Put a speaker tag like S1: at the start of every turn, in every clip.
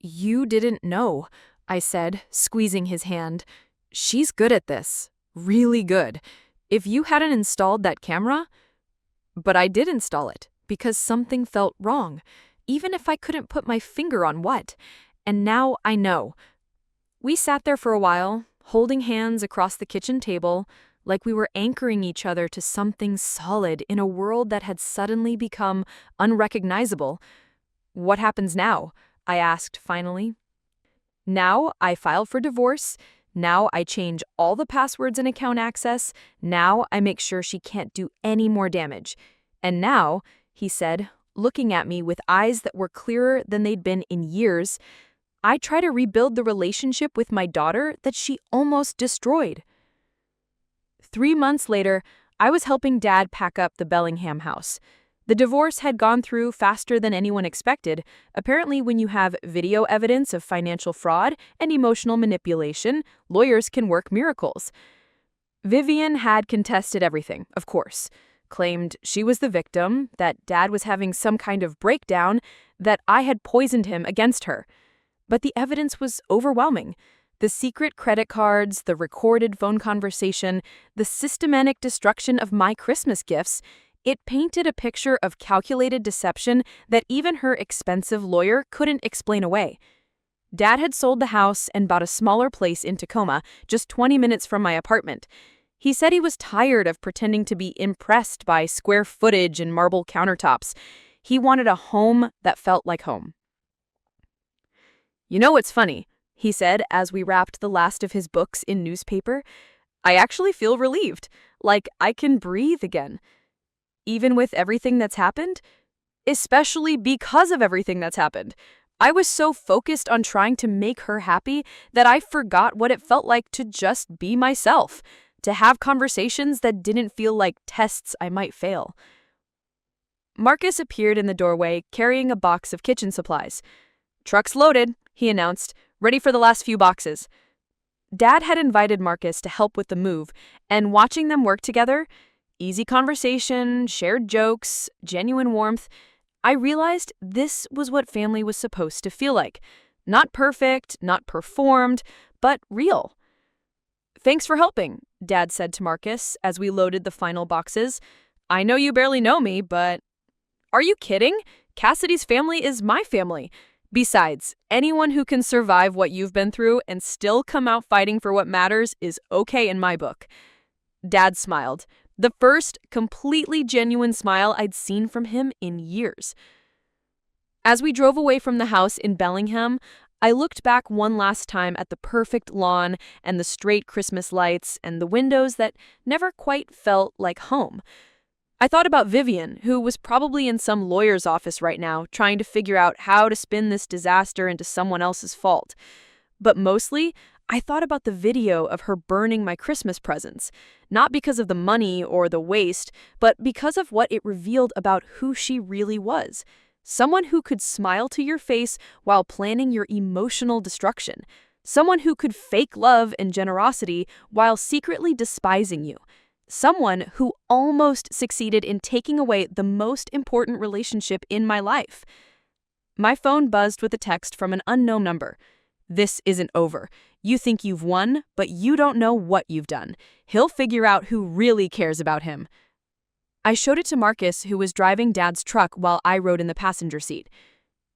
S1: You didn't know, I said, squeezing his hand. She's good at this. Really good. If you hadn't installed that camera... But I did install it, because something felt wrong, even if I couldn't put my finger on what. And now I know. We sat there for a while, holding hands across the kitchen table, like we were anchoring each other to something solid in a world that had suddenly become unrecognizable. What happens now? I asked finally. Now I file for divorce. Now I change all the passwords and account access. Now I make sure she can't do any more damage. And now, he said, looking at me with eyes that were clearer than they'd been in years, I try to rebuild the relationship with my daughter that she almost destroyed. 3 months later, I was helping Dad pack up the Bellingham house. The divorce had gone through faster than anyone expected. Apparently, when you have video evidence of financial fraud and emotional manipulation, lawyers can work miracles. Vivian had contested everything, of course. Claimed she was the victim, that Dad was having some kind of breakdown, that I had poisoned him against her. But the evidence was overwhelming. The secret credit cards, the recorded phone conversation, the systematic destruction of my Christmas gifts, it painted a picture of calculated deception that even her expensive lawyer couldn't explain away. Dad had sold the house and bought a smaller place in Tacoma, just 20 minutes from my apartment. He said he was tired of pretending to be impressed by square footage and marble countertops. He wanted a home that felt like home. You know what's funny? He said as we wrapped the last of his books in newspaper. I actually feel relieved, like I can breathe again. Even with everything that's happened? Especially because of everything that's happened. I was so focused on trying to make her happy that I forgot what it felt like to just be myself, to have conversations that didn't feel like tests I might fail. Marcus appeared in the doorway carrying a box of kitchen supplies. Truck's loaded, he announced, ready for the last few boxes. Dad had invited Marcus to help with the move, and watching them work together, easy conversation, shared jokes, genuine warmth, I realized this was what family was supposed to feel like. Not perfect, not performed, but real. Thanks for helping, Dad said to Marcus as we loaded the final boxes. I know you barely know me, but... Are you kidding? Cassidy's family is my family. Besides, anyone who can survive what you've been through and still come out fighting for what matters is okay in my book. Dad smiled. The first completely genuine smile I'd seen from him in years. As we drove away from the house in Bellingham, I looked back one last time at the perfect lawn and the straight Christmas lights and the windows that never quite felt like home. I thought about Vivian, who was probably in some lawyer's office right now, trying to figure out how to spin this disaster into someone else's fault. But mostly, I thought about the video of her burning my Christmas presents, not because of the money or the waste, but because of what it revealed about who she really was. Someone who could smile to your face while planning your emotional destruction. Someone who could fake love and generosity while secretly despising you. Someone who almost succeeded in taking away the most important relationship in my life. My phone buzzed with a text from an unknown number. This isn't over. You think you've won, but you don't know what you've done. He'll figure out who really cares about him. I showed it to Marcus, who was driving Dad's truck while I rode in the passenger seat.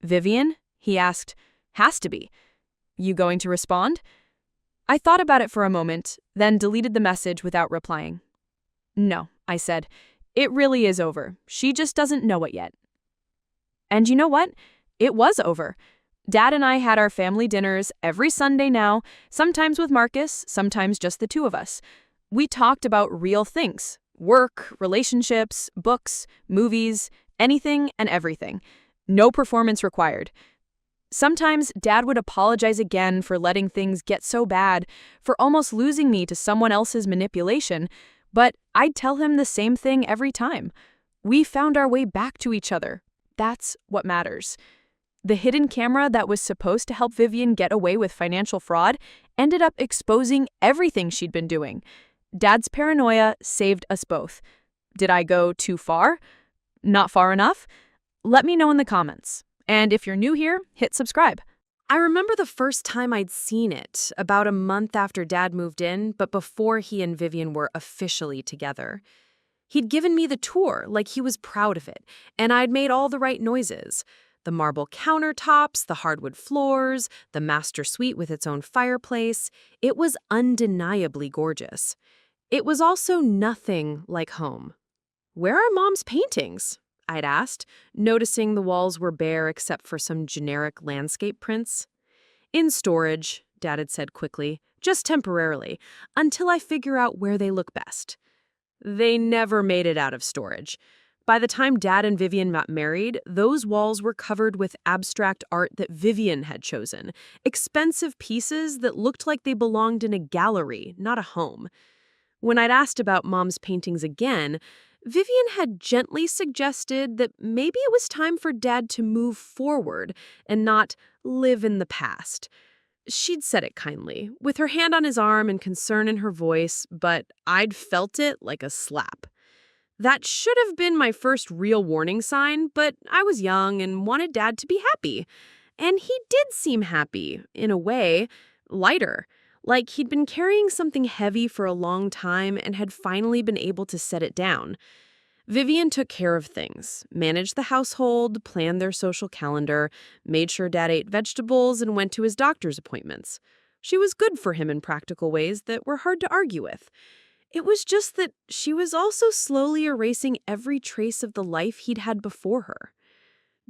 S1: Vivian? He asked. Has to be. You going to respond? I thought about it for a moment, then deleted the message without replying. No, I said. It really is over. She just doesn't know it yet. And you know what? It was over. Dad and I had our family dinners every Sunday now, sometimes with Marcus, sometimes just the two of us. We talked about real things. Work, relationships, books, movies, anything and everything. No performance required. Sometimes Dad would apologize again for letting things get so bad, for almost losing me to someone else's manipulation, but I'd tell him the same thing every time. We found our way back to each other. That's what matters. The hidden camera that was supposed to help Vivian get away with financial fraud ended up exposing everything she'd been doing. Dad's paranoia saved us both. Did I go too far? Not far enough? Let me know in the comments. And if you're new here, hit subscribe. I remember the first time I'd seen it, about a month after Dad moved in, but before he and Vivian were officially together. He'd given me the tour, like he was proud of it, and I'd made all the right noises. The marble countertops, the hardwood floors, the master suite with its own fireplace. It was undeniably gorgeous. It was also nothing like home. "Where are Mom's paintings?" I'd asked, noticing the walls were bare except for some generic landscape prints. "In storage," Dad had said quickly, "just temporarily, until I figure out where they look best." They never made it out of storage. By the time Dad and Vivian got married, those walls were covered with abstract art that Vivian had chosen, expensive pieces that looked like they belonged in a gallery, not a home. When I'd asked about Mom's paintings again, Vivian had gently suggested that maybe it was time for Dad to move forward and not live in the past. She'd said it kindly, with her hand on his arm and concern in her voice, but I'd felt it like a slap. That should have been my first real warning sign, but I was young and wanted Dad to be happy. And he did seem happy, in a way, lighter, like he'd been carrying something heavy for a long time and had finally been able to set it down. Vivian took care of things, managed the household, planned their social calendar, made sure Dad ate vegetables, and went to his doctor's appointments. She was good for him in practical ways that were hard to argue with. It was just that she was also slowly erasing every trace of the life he'd had before her.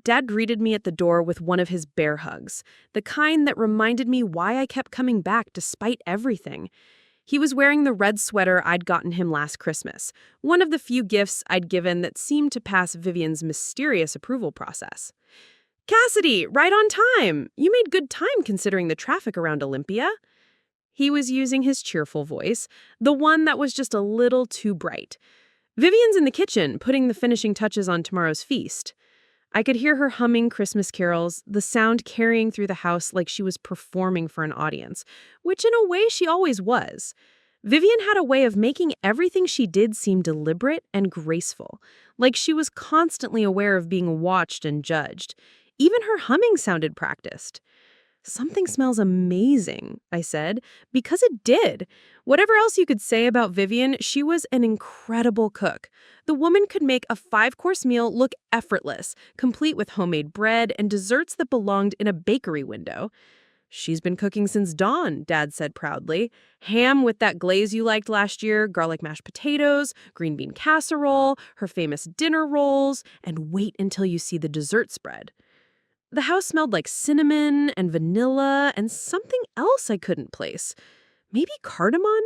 S1: Dad greeted me at the door with one of his bear hugs, the kind that reminded me why I kept coming back despite everything. He was wearing the red sweater I'd gotten him last Christmas, one of the few gifts I'd given that seemed to pass Vivian's mysterious approval process. "Cassidy, right on time! You made good time considering the traffic around Olympia." He was using his cheerful voice, the one that was just a little too bright. "Vivian's in the kitchen, putting the finishing touches on tomorrow's feast." I could hear her humming Christmas carols, the sound carrying through the house like she was performing for an audience, which in a way she always was. Vivian had a way of making everything she did seem deliberate and graceful, like she was constantly aware of being watched and judged. Even her humming sounded practiced. "Something smells amazing," I said, because it did. Whatever else you could say about Vivian, she was an incredible cook. The woman could make a 5-course meal look effortless, complete with homemade bread and desserts that belonged in a bakery window. "She's been cooking since dawn," Dad said proudly. "Ham with that glaze you liked last year, garlic mashed potatoes, green bean casserole, her famous dinner rolls, and wait until you see the dessert spread." The house smelled like cinnamon and vanilla and something else I couldn't place. Maybe cardamom?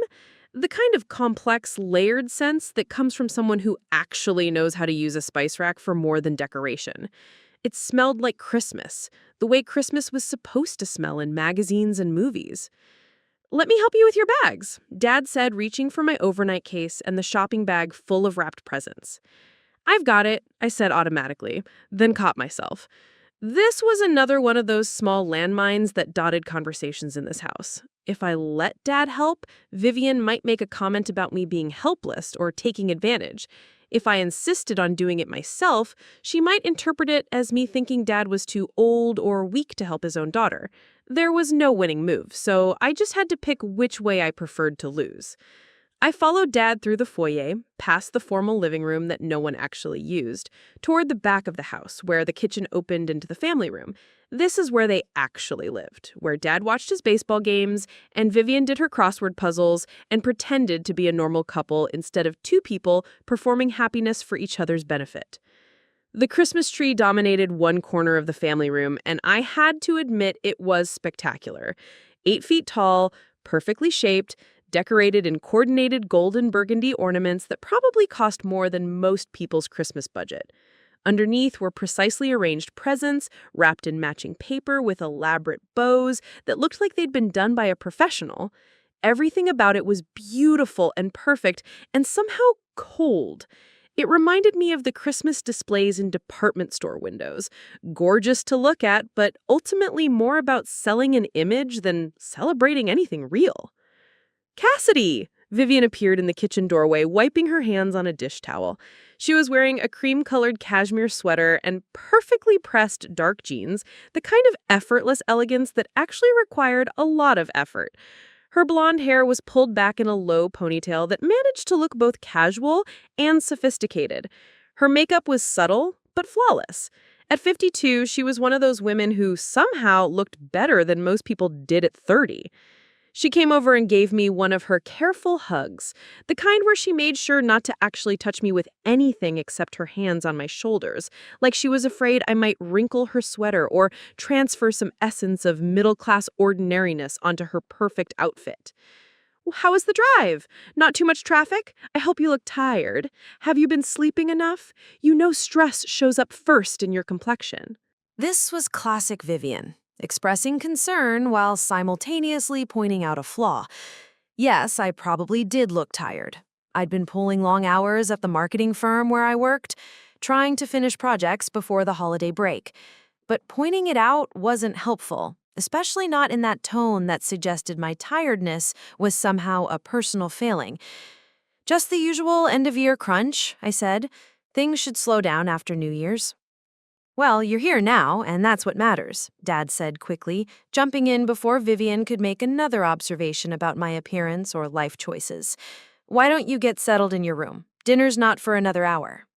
S1: The kind of complex, layered sense that comes from someone who actually knows how to use a spice rack for more than decoration. It smelled like Christmas, the way Christmas was supposed to smell in magazines and movies. "Let me help you with your bags," Dad said, reaching for my overnight case and the shopping bag full of wrapped presents. "I've got it," I said automatically, then caught myself. This was another one of those small landmines that dotted conversations in this house. If I let Dad help, Vivian might make a comment about me being helpless or taking advantage. If I insisted on doing it myself, she might interpret it as me thinking Dad was too old or weak to help his own daughter. There was no winning move, so I just had to pick which way I preferred to lose. I followed Dad through the foyer, past the formal living room that no one actually used, toward the back of the house, where the kitchen opened into the family room. This is where they actually lived, where Dad watched his baseball games, and Vivian did her crossword puzzles and pretended to be a normal couple instead of two people performing happiness for each other's benefit. The Christmas tree dominated one corner of the family room, and I had to admit it was spectacular. 8 feet tall, perfectly shaped, decorated in coordinated gold and burgundy ornaments that probably cost more than most people's Christmas budget. Underneath were precisely arranged presents, wrapped in matching paper with elaborate bows that looked like they'd been done by a professional. Everything about it was beautiful and perfect, and somehow cold. It reminded me of the Christmas displays in department store windows. Gorgeous to look at, but ultimately more about selling an image than celebrating anything real. "Cassidy!"
S2: Vivian appeared in the kitchen doorway, wiping her hands on a dish towel. She was wearing a cream-colored cashmere sweater and perfectly pressed dark jeans, the kind of effortless elegance that actually required a lot of effort. Her blonde hair was pulled back in a low ponytail that managed to look both casual and sophisticated. Her makeup was subtle, but flawless. At 52, she was one of those women who somehow looked better than most people did at 30. She came over and gave me one of her careful hugs, the kind where she made sure not to actually touch me with anything except her hands on my shoulders, like she was afraid I might wrinkle her sweater or transfer some essence of middle-class ordinariness onto her perfect outfit. "How was the drive? Not too much traffic? I hope you look tired. Have you been sleeping enough? You know stress shows up first in your complexion."
S1: This was classic Vivian, expressing concern while simultaneously pointing out a flaw. Yes, I probably did look tired. I'd been pulling long hours at the marketing firm where I worked, trying to finish projects before the holiday break. But pointing it out wasn't helpful, especially not in that tone that suggested my tiredness was somehow a personal failing. "Just the usual end-of-year crunch," I said. "Things should slow down after New Year's." "Well, you're here now, and that's what matters," Dad said quickly, jumping in before Vivian could make another observation about my appearance or life choices. "Why don't you get settled in your room? Dinner's not for another hour."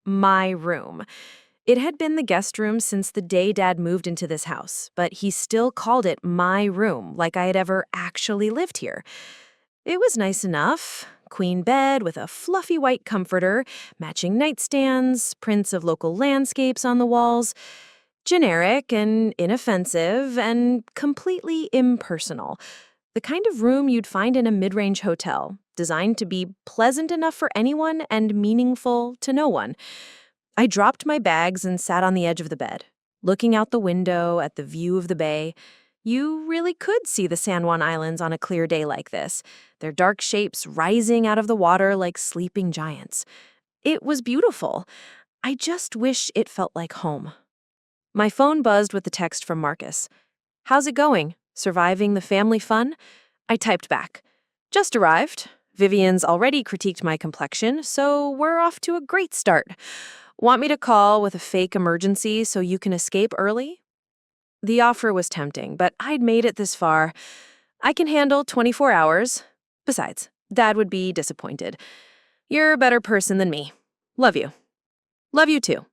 S1: My room. It had been the guest room since the day Dad moved into this house, but he still called it my room, like I had ever actually lived here. It was nice enough. Queen bed with a fluffy white comforter, matching nightstands, prints of local landscapes on the walls. Generic and inoffensive and completely impersonal. The kind of room you'd find in a mid-range hotel, designed to be pleasant enough for anyone and meaningful to no one. I dropped my bags and sat on the edge of the bed, looking out the window at the view of the bay. You really could see the San Juan Islands on a clear day like this, their dark shapes rising out of the water like sleeping giants. It was beautiful. I just wish it felt like home. My phone buzzed with the text from Marcus. "How's it going? Surviving the family fun?" I typed back. "Just arrived. Vivian's already critiqued my complexion, so we're off to a great start. Want me to call with a fake emergency so you can escape early?" The offer was tempting, but I'd made it this far. I can handle 24 hours. Besides, Dad would be disappointed. "You're a better person than me. Love you." "Love you too."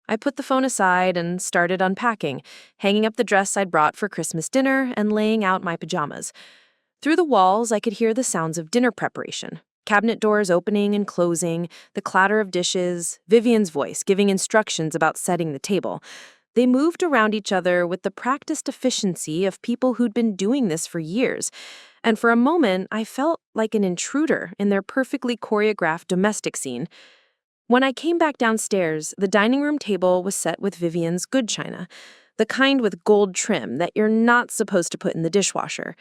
S1: I put the phone aside and started unpacking, hanging up the dress I'd brought for Christmas dinner and laying out my pajamas. Through the walls, I could hear the sounds of dinner preparation. Cabinet doors opening and closing, the clatter of dishes, Vivian's voice giving instructions about setting the table. They moved around each other with the practiced efficiency of people who'd been doing this for years, and for a moment I felt like an intruder in their perfectly choreographed domestic scene. When I came back downstairs, the dining room table was set with Vivian's good china, the kind with gold trim that you're not supposed to put in the dishwasher.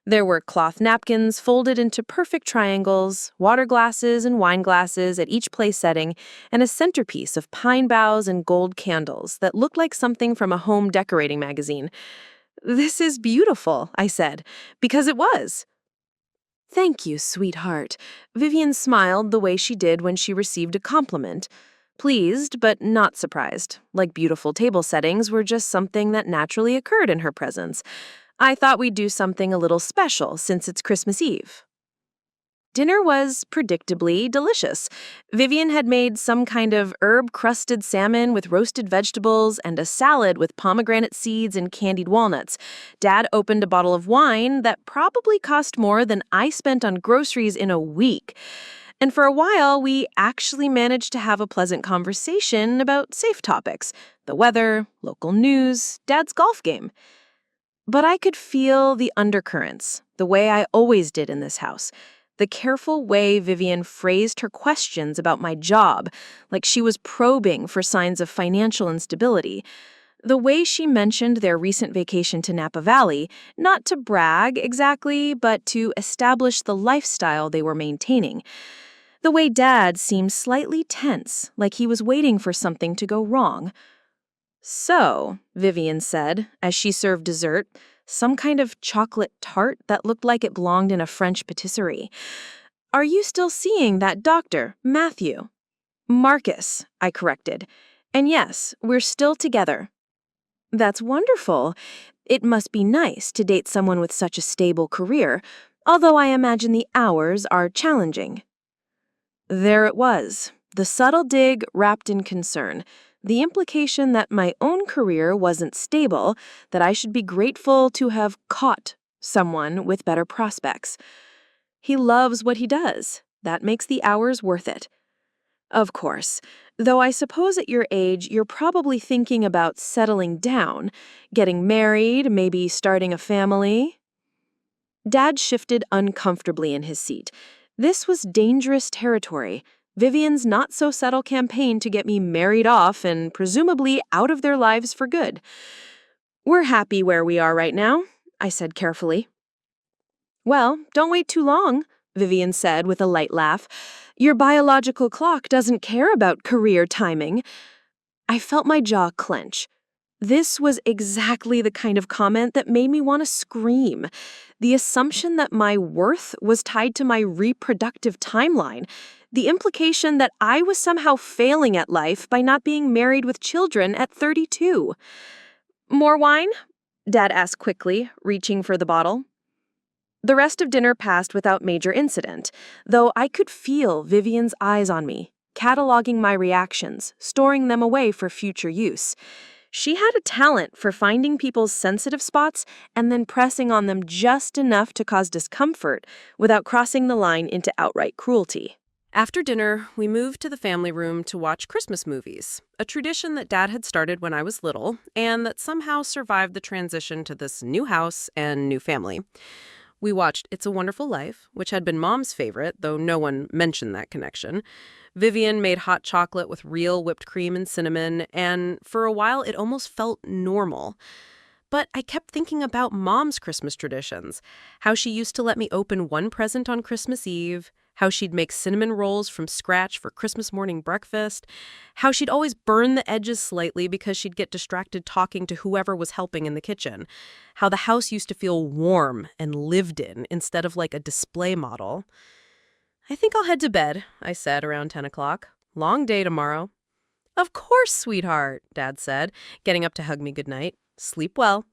S1: There were cloth napkins folded into perfect triangles, water glasses and wine glasses at each place setting, and a centerpiece of pine boughs and gold candles that looked like something from a home decorating magazine. "This is beautiful," I said, because it was. "Thank you, sweetheart." Vivian smiled the way she did when she received a compliment. Pleased, but not surprised, like beautiful table settings were just something that naturally occurred in her presence. "I thought we'd do something a little special since it's Christmas Eve." Dinner was predictably delicious. Vivian had made some kind of herb-crusted salmon with roasted vegetables and a salad with pomegranate seeds and candied walnuts. Dad opened a bottle of wine that probably cost more than I spent on groceries in a week. And for a while, we actually managed to have a pleasant conversation about safe topics: the weather, local news, Dad's golf game. But I could feel the undercurrents, the way I always did in this house. The careful way Vivian phrased her questions about my job, like she was probing for signs of financial instability. The way she mentioned their recent vacation to Napa Valley, not to brag exactly, but to establish the lifestyle they were maintaining. The way Dad seemed slightly tense, like he was waiting for something to go wrong. "So," Vivian said, as she served dessert,
S3: some kind of chocolate tart that looked like it belonged in a French patisserie. "Are you still seeing that doctor, Matthew?" "Marcus," I corrected. "And yes, we're still together." "That's wonderful. It must be nice to date someone with such a stable career, although I imagine the hours are challenging." There it was, the subtle dig wrapped in concern, the implication that my own career wasn't stable, that I should be grateful to have caught someone with better prospects. He loves what he does. That makes the hours worth it. Of course, though I suppose at your age you're probably thinking about settling down, getting married, maybe starting a family. Dad shifted uncomfortably in his seat. This was dangerous territory. Vivian's not-so-subtle campaign to get me married off and presumably out of their lives for good. "We're happy where we are right now," I said carefully. "Well, don't wait too long," Vivian said with a light laugh. "Your biological clock doesn't care about career timing." I felt my jaw clench. This was exactly the kind of comment that made me want to scream. The assumption that my worth was tied to my reproductive timeline. The implication that I was somehow failing at life by not being married with children at 32. "More wine?" Dad asked quickly, reaching for the bottle. The rest of dinner passed without major incident, though I could feel Vivian's eyes on me, cataloging my reactions, storing them away for future use. She had a talent for finding people's sensitive spots and then pressing on them just enough to cause discomfort without crossing the line into outright cruelty.
S2: After dinner, we moved to the family room to watch Christmas movies, a tradition that Dad had started when I was little and that somehow survived the transition to this new house and new family. We watched It's a Wonderful Life, which had been Mom's favorite, though no one mentioned that connection. Vivian made hot chocolate with real whipped cream and cinnamon, and for a while it almost felt normal. But I kept thinking about Mom's Christmas traditions, how she used to let me open one present on Christmas Eve, how she'd make cinnamon rolls from scratch for Christmas morning breakfast, how she'd always burn the edges slightly because she'd get distracted talking to whoever was helping in the kitchen, how the house used to feel warm and lived in instead of like a display model. "I think I'll head to bed," I said around 10 o'clock. "Long day tomorrow." "Of course, sweetheart," Dad said, getting up to hug me goodnight. "Sleep well."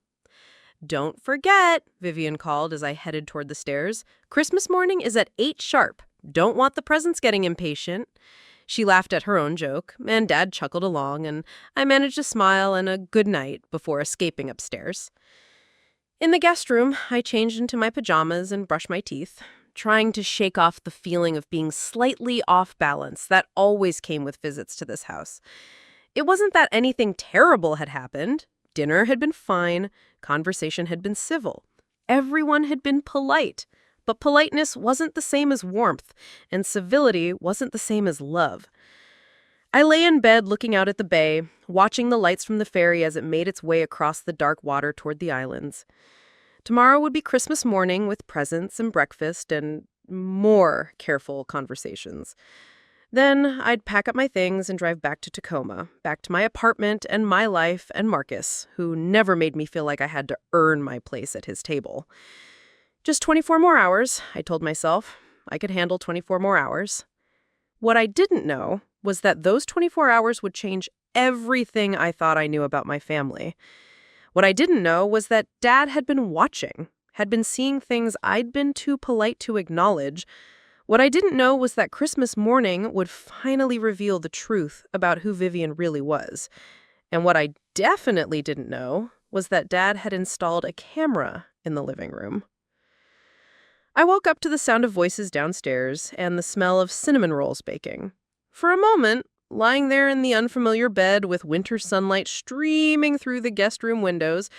S2: "Don't forget," Vivian called as I headed toward the stairs. "Christmas morning is at 8 sharp. Don't want the presents getting impatient." She laughed at her own joke, and Dad chuckled along, and I managed a smile and a good night before escaping upstairs. In the guest room, I changed into my pajamas and brushed my teeth, trying to shake off the feeling of being slightly off balance that always came with visits to this house. It wasn't that anything terrible had happened. Dinner had been fine, conversation had been civil. Everyone had been polite. But politeness wasn't the same as warmth, and civility wasn't the same as love. I lay in bed looking out at the bay, watching the lights from the ferry as it made its way across the dark water toward the islands. Tomorrow would be Christmas morning with presents and breakfast and more careful conversations. Then I'd pack up my things and drive back to Tacoma, back to my apartment and my life and Marcus, who never made me feel like I had to earn my place at his table. Just 24 more hours, I told myself. I could handle 24 more hours. What I didn't know was that those 24 hours would change everything I thought I knew about my family. What I didn't know was that Dad had been watching, had been seeing things I'd been too polite to acknowledge. What I didn't know was that Christmas morning would finally reveal the truth about who Vivian really was. And what I definitely didn't know was that Dad had installed a camera in the living room. I woke up to the sound of voices downstairs and the smell of cinnamon rolls baking. For a moment, lying there in the unfamiliar bed with winter sunlight streaming through the guest room windows,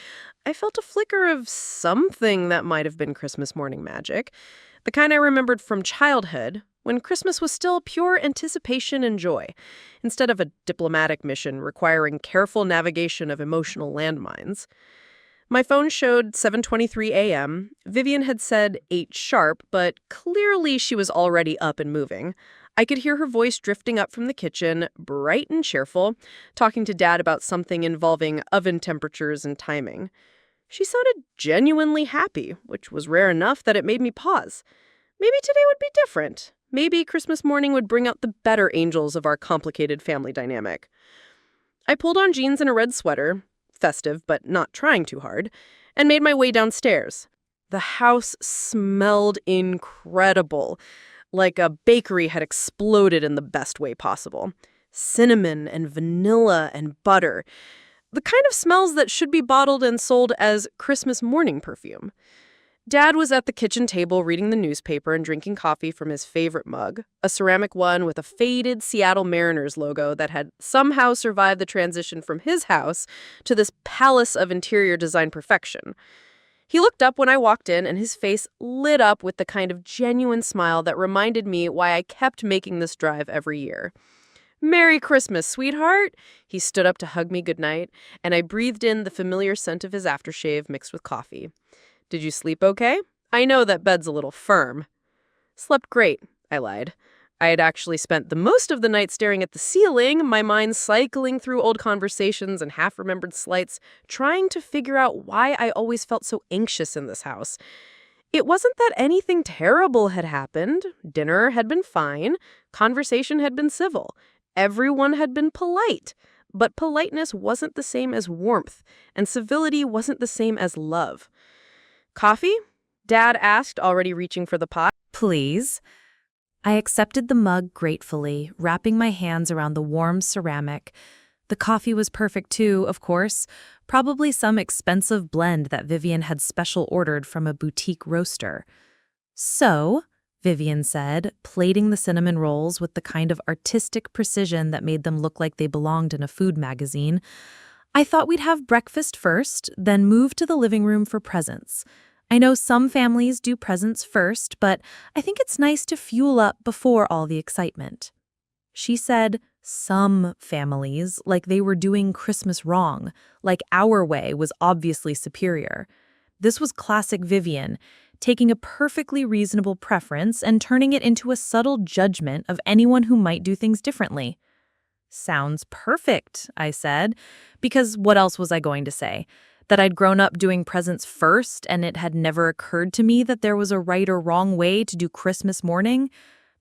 S2: I felt a flicker of something that might have been Christmas morning magic, the kind I remembered from childhood, when Christmas was still pure anticipation and joy, instead of a diplomatic mission requiring careful navigation of emotional landmines. My phone showed 7:23 a.m. Vivian had said 8 sharp, but clearly she was already up and moving. I could hear her voice drifting up from the kitchen, bright and cheerful, talking to Dad about something involving oven temperatures and timing. She sounded genuinely happy, which was rare enough that it made me pause. Maybe today would be different. Maybe Christmas morning would bring out the better angels of our complicated family dynamic. I pulled on jeans and a red sweater, festive but not trying too hard, and made my way downstairs. The house smelled incredible, like a bakery had exploded in the best way possible. Cinnamon and vanilla and butter. The kind of smells that should be bottled and sold as Christmas morning perfume. Dad was at the kitchen table reading the newspaper and drinking coffee from his favorite mug, a ceramic one with a faded Seattle Mariners logo that had somehow survived the transition from his house to this palace of interior design perfection. He looked up when I walked in, and his face lit up with the kind of genuine smile that reminded me why I kept making this drive every year. "Merry Christmas, sweetheart!" He stood up to hug me goodnight, and I breathed in the familiar scent of his aftershave mixed with coffee. "Did you sleep okay? I know that bed's a little firm." "Slept great," I lied. I had actually spent the most of the night staring at the ceiling, my mind cycling through old conversations and half-remembered slights, trying to figure out why I always felt so anxious in this house. It wasn't that anything terrible had happened. Dinner had been fine. Conversation had been civil. Everyone had been polite. But politeness wasn't the same as warmth, and civility wasn't the same as love. "Coffee?" Dad asked, already reaching for the pot.
S4: "Please." I accepted the mug gratefully, wrapping my hands around the warm ceramic. The coffee was perfect too, of course, probably some expensive blend that Vivian had special ordered from a boutique roaster. "So," Vivian said, plating the cinnamon rolls with the kind of artistic precision that made them look like they belonged in a food magazine, "I thought we'd have breakfast first, then move to the living room for presents. I know some families do presents first, but I think it's nice to fuel up before all the excitement." She said some families, like they were doing Christmas wrong, like our way was obviously superior. This was classic Vivian, taking a perfectly reasonable preference and turning it into a subtle judgment of anyone who might do things differently. "Sounds perfect," I said, because what else was I going to say? That I'd grown up doing presents first and it had never occurred to me that there was a right or wrong way to do Christmas morning?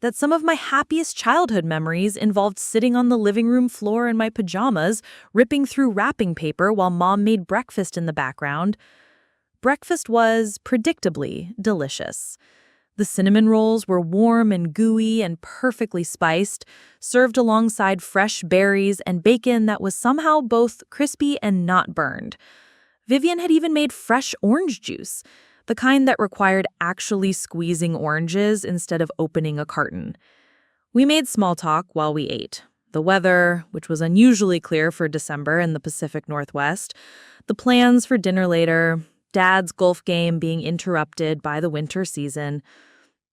S4: That some of my happiest childhood memories involved sitting on the living room floor in my pajamas, ripping through wrapping paper while Mom made breakfast in the background? Breakfast was, predictably, delicious. The cinnamon rolls were warm and gooey and perfectly spiced, served alongside fresh berries and bacon that was somehow both crispy and not burned. Vivian had even made fresh orange juice, the kind that required actually squeezing oranges instead of opening a carton. We made small talk while we ate. The weather, which was unusually clear for December in the Pacific Northwest, the plans for dinner later, Dad's golf game being interrupted by the winter season.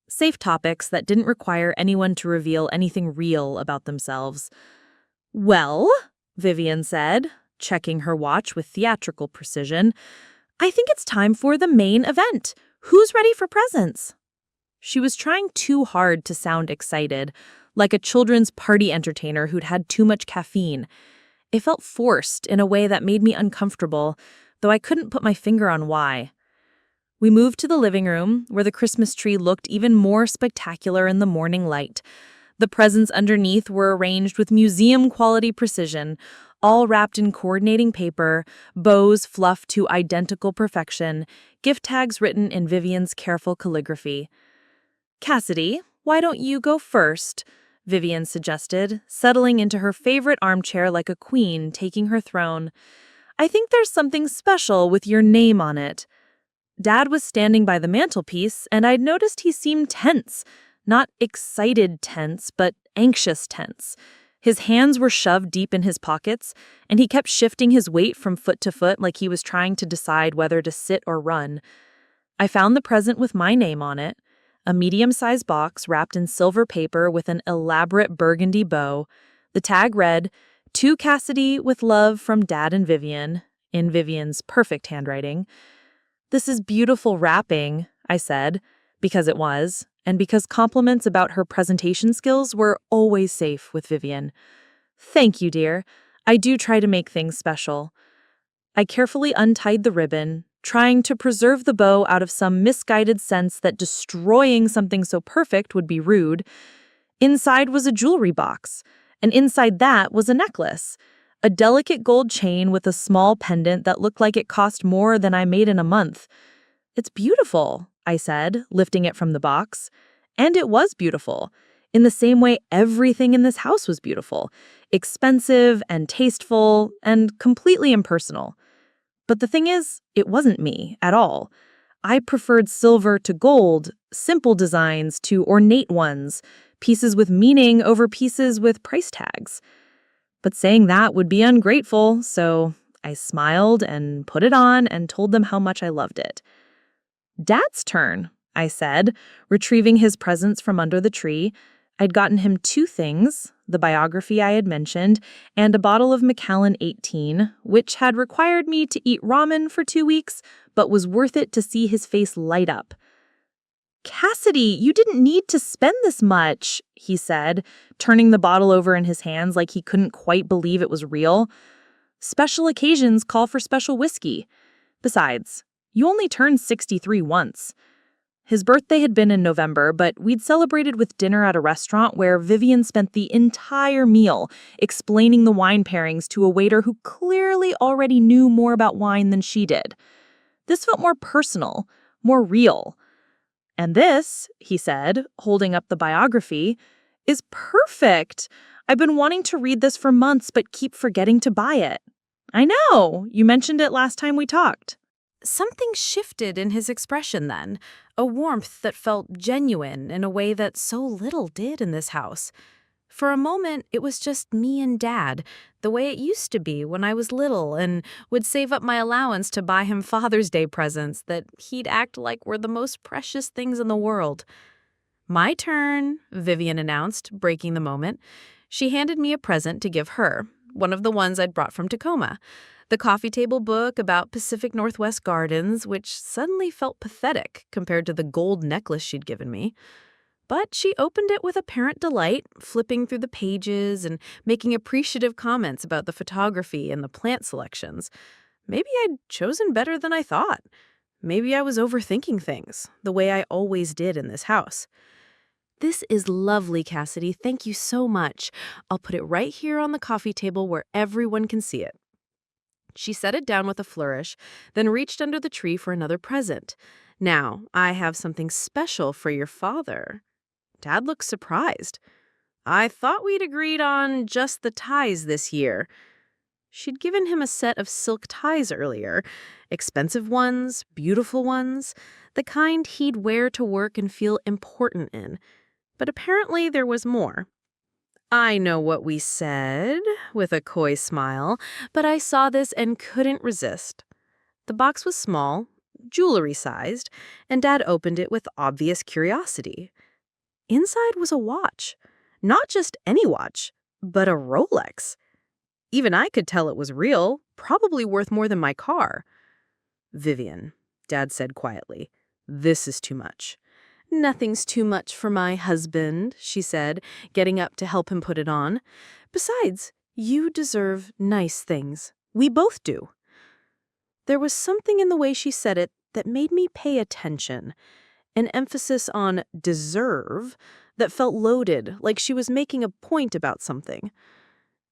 S4: Safe topics that didn't require anyone to reveal anything real about themselves. "Well," Vivian said, checking her watch with theatrical precision, "I think it's time for the main event. Who's ready for presents?" She was trying too hard to sound excited, like a children's party entertainer who'd had too much caffeine. It felt forced in a way that made me uncomfortable, though I couldn't put my finger on why. We moved to the living room, where the Christmas tree looked even more spectacular in the morning light. The presents underneath were arranged with museum-quality precision, all wrapped in coordinating paper, bows fluffed to identical perfection, gift tags written in Vivian's careful calligraphy. "Cassidy, why don't you go first?" Vivian suggested, settling into her favorite armchair like a queen taking her throne. "I think there's something special with your name on it." Dad was standing by the mantelpiece, and I'd noticed he seemed tense. Not excited tense, but anxious tense. His hands were shoved deep in his pockets, and he kept shifting his weight from foot to foot like he was trying to decide whether to sit or run. I found the present with my name on it, a medium-sized box wrapped in silver paper with an elaborate burgundy bow. The tag read, "To Cassidy with love from Dad and Vivian," in Vivian's perfect handwriting. "This is beautiful wrapping," I said, because it was, and because compliments about her presentation skills were always safe with Vivian. "Thank you, dear. I do try to make things special." I carefully untied the ribbon, trying to preserve the bow out of some misguided sense that destroying something so perfect would be rude. Inside was a jewelry box, and inside that was a necklace, a delicate gold chain with a small pendant that looked like it cost more than I made in a month. "It's beautiful," I said, lifting it from the box. And it was beautiful, in the same way everything in this house was beautiful, expensive and tasteful and completely impersonal. But the thing is, it wasn't me at all. I preferred silver to gold, simple designs to ornate ones, pieces with meaning over pieces with price tags. But saying that would be ungrateful, so I smiled and put it on and told them how much I loved it. "Dad's turn," I said, retrieving his presents from under the tree. I'd gotten him 2 things, the biography I had mentioned, and a bottle of Macallan 18, which had required me to eat ramen for 2 weeks, but was worth it to see his face light up. "Cassidy, you didn't need to spend this much," he said, turning the bottle over in his hands like he couldn't quite believe it was real. "Special occasions call for special whiskey. Besides, you only turned 63 once." His birthday had been in November, but we'd celebrated with dinner at a restaurant where Vivian spent the entire meal explaining the wine pairings to a waiter who clearly already knew more about wine than she did. This felt more personal, more real. "And this," he said, holding up the biography, "is perfect. I've been wanting to read this for months but keep forgetting to buy it." "I know. You mentioned it last time we talked."
S1: Something shifted in his expression then, a warmth that felt genuine in a way that so little did in this house. For a moment, it was just me and Dad, the way it used to be when I was little and would save up my allowance to buy him Father's Day presents that he'd act like were the most precious things in the world. "My turn," Vivian announced, breaking the moment. She handed me a present to give her, one of the ones I'd brought from Tacoma. The coffee table book about Pacific Northwest gardens, which suddenly felt pathetic compared to the gold necklace she'd given me. But she opened it with apparent delight, flipping through the pages and making appreciative comments about the photography and the plant selections. Maybe I'd chosen better than I thought. Maybe I was overthinking things, the way I always did in this house. "This is lovely, Cassidy. Thank you so much. I'll put it right here on the coffee table where everyone can see it." She set it down with a flourish, then reached under the tree for another present. "Now, I have something special for your father." Dad looked surprised. "I thought we'd agreed on just the ties this year." She'd given him a set of silk ties earlier, expensive ones, beautiful ones, the kind he'd wear to work and feel important in. But apparently there was more. "I know what we said," with a coy smile, but I saw this and couldn't resist. The box was small, jewelry-sized, and Dad opened it with obvious curiosity. Inside was a watch. Not just any watch, but a Rolex. Even I could tell it was real, probably worth more than my car. "Vivian," Dad said quietly, "this is too much." "Nothing's too much for my husband," she said, getting up to help him put it on. "Besides, you deserve nice things. We both do." There was something in the way she said it that made me pay attention, an emphasis on deserve that felt loaded, like she was making a point about something.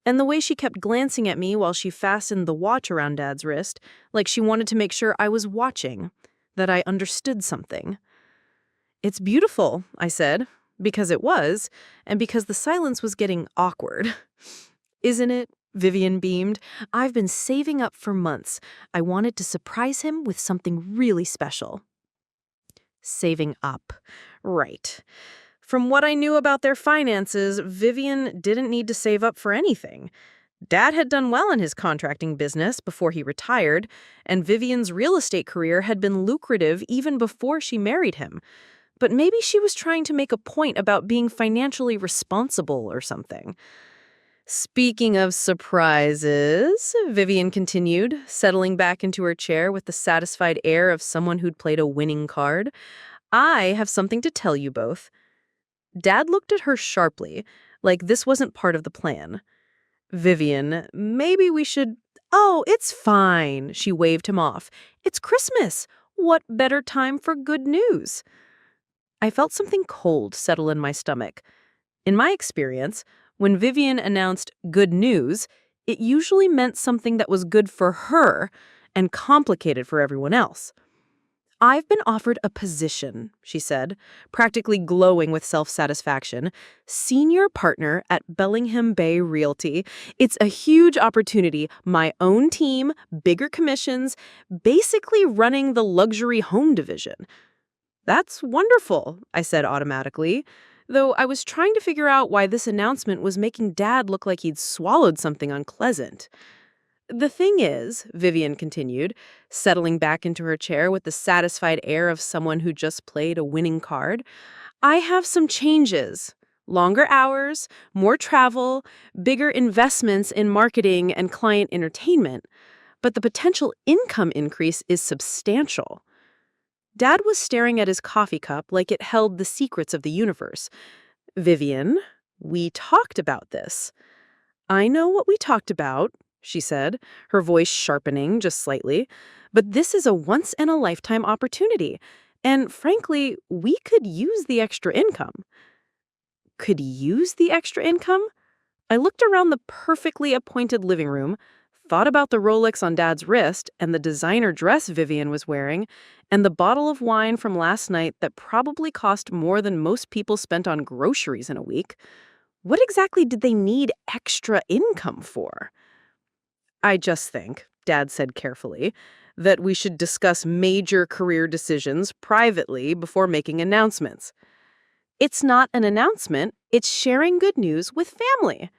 S1: And the way she kept glancing at me while she fastened the watch around Dad's wrist, like she wanted to make sure I was watching, that I understood something. "It's beautiful," I said, because it was, and because the silence was getting awkward. "Isn't it?" Vivian beamed. "I've been saving up for months. I wanted to surprise him with something really special." Saving up. Right. From what I knew about their finances, Vivian didn't need to save up for anything. Dad had done well in his contracting business before he retired, and Vivian's real estate career had been lucrative even before she married him. But maybe she was trying to make a point about being financially responsible or something. "Speaking of surprises," Vivian continued, settling back into her chair with the satisfied air of someone who'd played a winning card, "I have something to tell you both." Dad looked at her sharply, like this wasn't part of the plan. "Vivian, maybe we should
S2: "Oh, it's fine," she waved him off. "It's Christmas. What better time for good news?" I felt something cold settle in my stomach. In my experience, when Vivian announced good news, it usually meant something that was good for her and complicated for everyone else. "I've been offered a position," she said, practically glowing with self-satisfaction. "Senior partner at Bellingham Bay Realty. It's a huge opportunity, my own team, bigger commissions, basically running the luxury home division." "That's wonderful," I said automatically, though I was trying to figure out why this announcement was making Dad look like he'd swallowed something unpleasant. "The thing is," Vivian continued, settling back into her chair with the satisfied air of someone who just played a winning card, "I have some changes. Longer hours, more travel, bigger investments in marketing and client entertainment. But the potential income increase is substantial." Dad was staring at his coffee cup like it held the secrets of the universe. "Vivian, we talked about this." "I know what we talked about," she said, her voice sharpening just slightly. "But this is a once-in-a-lifetime opportunity. And frankly, we could use the extra income." Could use the extra income? I looked around the perfectly appointed living room, thought about the Rolex on Dad's wrist and the designer dress Vivian was wearing, and the bottle of wine from last night that probably cost more than most people spent on groceries in a week. What exactly did they need extra income for? "I just think," Dad said carefully, "that we should discuss major career decisions privately before making announcements." "It's not an announcement, it's sharing good news with family."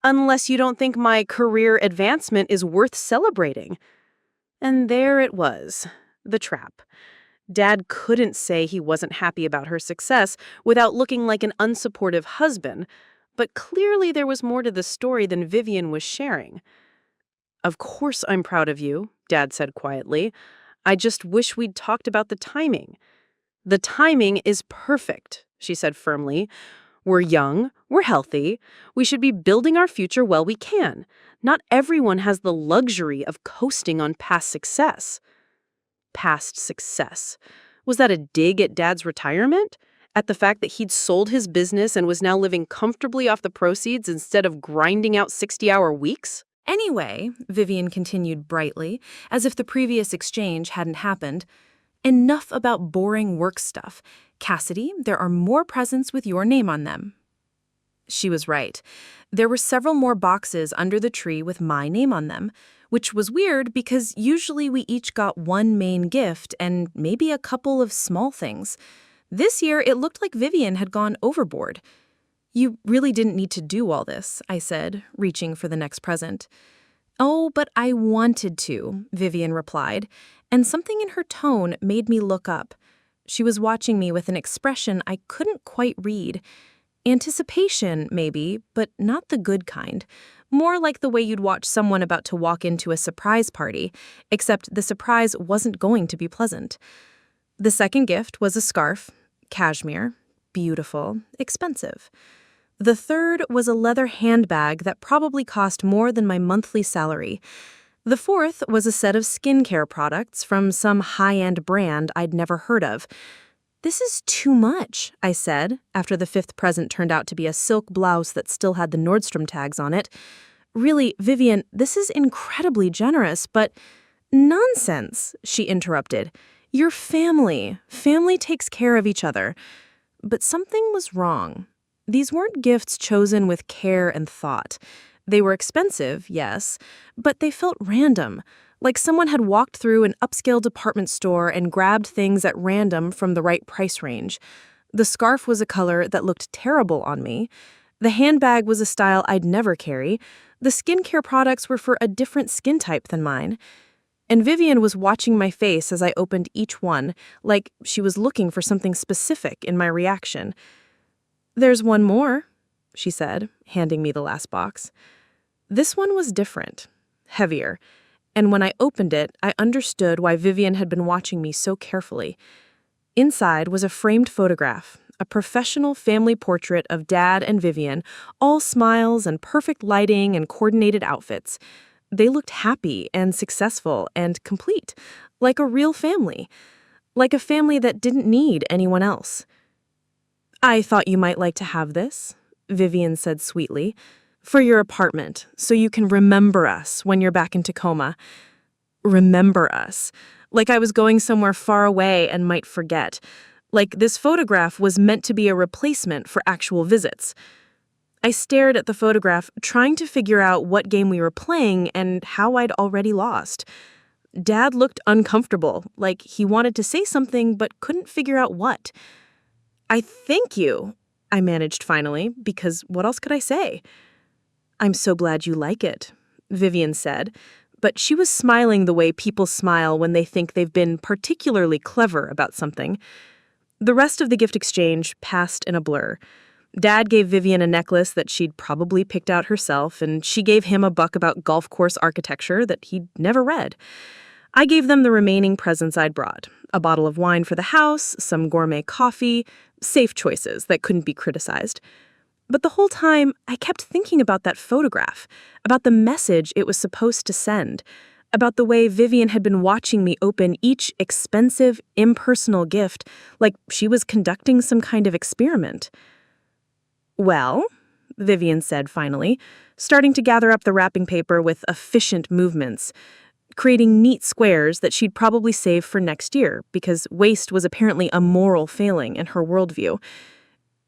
S2: "Unless you don't think my career advancement is worth celebrating." And there it was, the trap. Dad couldn't say he wasn't happy about her success without looking like an unsupportive husband, but clearly there was more to the story than Vivian was sharing. "Of course I'm proud of you," Dad said quietly. "I just wish we'd talked about the timing." "The timing is perfect," she said firmly. "We're young, we're healthy, we should be building our future while we can. Not everyone has the luxury of coasting on past success." Past success. Was that a dig at Dad's retirement? At the fact that he'd sold his business and was now living comfortably off the proceeds instead of grinding out 60-hour weeks?
S4: Anyway, Vivian continued brightly, as if the previous exchange hadn't happened, enough about boring work stuff. Cassidy, there are more presents with your name on them. She was right. There were several more boxes under the tree with my name on them, which was weird because usually we each got one main gift and maybe a couple of small things. This year, it looked like Vivian had gone overboard. "You really didn't need to do all this," I said, reaching for the next present. "Oh, but I wanted to," Vivian replied, and something in her tone made me look up. She was watching me with an expression I couldn't quite read. Anticipation, maybe, but not the good kind. More like the way you'd watch someone about to walk into a surprise party, except the surprise wasn't going to be pleasant. The second gift was a scarf, cashmere, beautiful, expensive. The third was a leather handbag that probably cost more than my monthly salary. The fourth was a set of skincare products from some high-end brand I'd never heard of. "This is too much," I said, after the fifth present turned out to be a silk blouse that still had the Nordstrom tags on it. "Really, Vivian, this is incredibly generous, but—" "Nonsense," she interrupted. "You're family. Family takes care of each other." But something was wrong. These weren't gifts chosen with care and thought. They were expensive, yes, but they felt random, like someone had walked through an upscale department store and grabbed things at random from the right price range. The scarf was a color that looked terrible on me. The handbag was a style I'd never carry. The skincare products were for a different skin type than mine. And Vivian was watching my face as I opened each one, like she was looking for something specific in my reaction. "There's one more," she said, handing me the last box. This one was different, heavier, and when I opened it, I understood why Vivian had been watching me so carefully. Inside was a framed photograph, a professional family portrait of Dad and Vivian, all smiles and perfect lighting and coordinated outfits.
S2: They looked happy and successful and complete, like a real family, like a family that didn't need anyone else. "I thought you might like to have this," Vivian said sweetly, "for your apartment, so you can remember us when you're back in Tacoma. Remember us. Like I was going somewhere far away and might forget. Like this photograph was meant to be a replacement for actual visits." I stared at the photograph, trying to figure out what game we were playing and how I'd already lost. Dad looked uncomfortable, like he wanted to say something but couldn't figure out what. "I thank you," I managed finally, because what else could I say? "I'm so glad you like it," Vivian said, but she was smiling the way people smile when they think they've been particularly clever about something. The rest of the gift exchange passed in a blur. Dad gave Vivian a necklace that she'd probably picked out herself, and she gave him a book about golf course architecture that he'd never read. I gave them the remaining presents I'd brought: a bottle of wine for the house, some gourmet coffee, safe choices that couldn't be criticized. But the whole time, I kept thinking about that photograph, about the message it was supposed to send, about the way Vivian had been watching me open each expensive, impersonal gift like she was conducting some kind of experiment. "Well," Vivian said finally, starting to gather up the wrapping paper with efficient movements, creating neat squares that she'd probably save for next year because waste was apparently a moral failing in her worldview.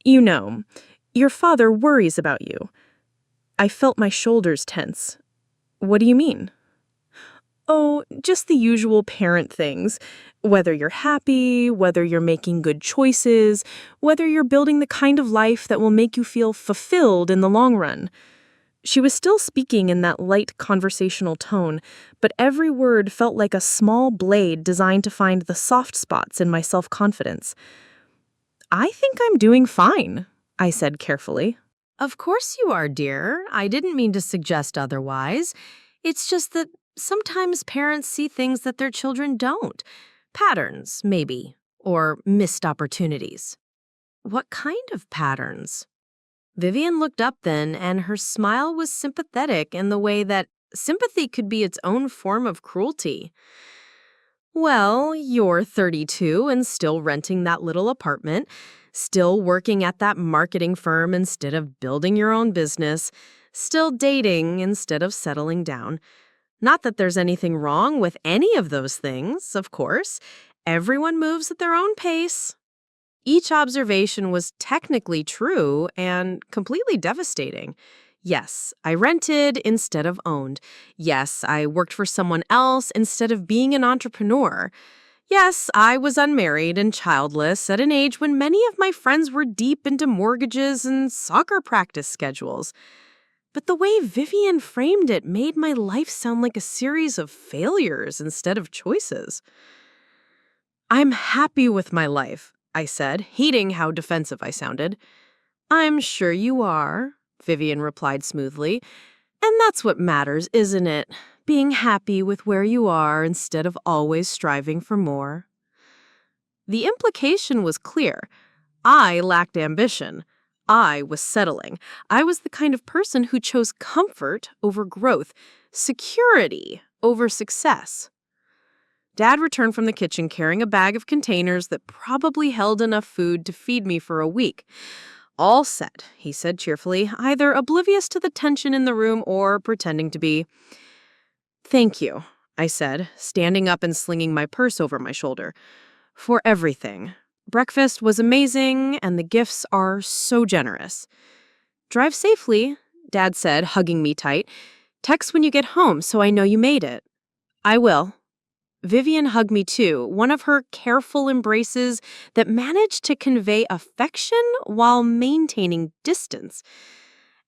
S2: "You know, your father worries about you." I felt my shoulders tense. "What do you mean?" "Oh, just the usual parent things. Whether you're happy, whether you're making good choices, whether you're building the kind of life that will make you feel fulfilled in the long run." She was still speaking in that light conversational tone, but every word felt like a small blade designed to find the soft spots in my self-confidence. "I think I'm doing fine," I said carefully.
S4: Of course you are, dear. I didn't mean to suggest otherwise. It's just that sometimes parents see things that their children don't. Patterns, maybe, or missed opportunities. What kind of patterns? Vivian looked up then, and her smile was sympathetic in the way that sympathy could be its own form of cruelty. "Well, you're 32 and still renting that little apartment, still working at that marketing firm instead of building your own business, still dating instead of settling down. Not that there's anything wrong with any of those things, of course. Everyone moves at their own pace." Each observation was technically true and completely devastating. Yes, I rented instead of owned. Yes, I worked for someone else instead of being an entrepreneur. Yes, I was unmarried and childless at an age when many of my friends were deep into mortgages and soccer practice schedules. But the way Vivian framed it made my life sound like a series of failures instead of choices. "I'm happy with my life," I said, hating how defensive I sounded. "I'm sure you are," Vivian replied smoothly. "And that's what matters, isn't it? Being happy with where you are instead of always striving for more." The implication was clear. I lacked ambition. I was settling. I was the kind of person who chose comfort over growth, security over success. Dad returned from the kitchen carrying a bag of containers that probably held enough food to feed me for a week. "All set," he said cheerfully, either oblivious to the tension in the room or pretending to be. "Thank you," I said, standing up and slinging my purse over my shoulder. "For everything. Breakfast was amazing, and the gifts are so generous." "Drive safely," Dad said, hugging me tight. "Text when you get home so I know you made it." "I will." Vivian hugged me too, one of her careful embraces that managed to convey affection while maintaining distance.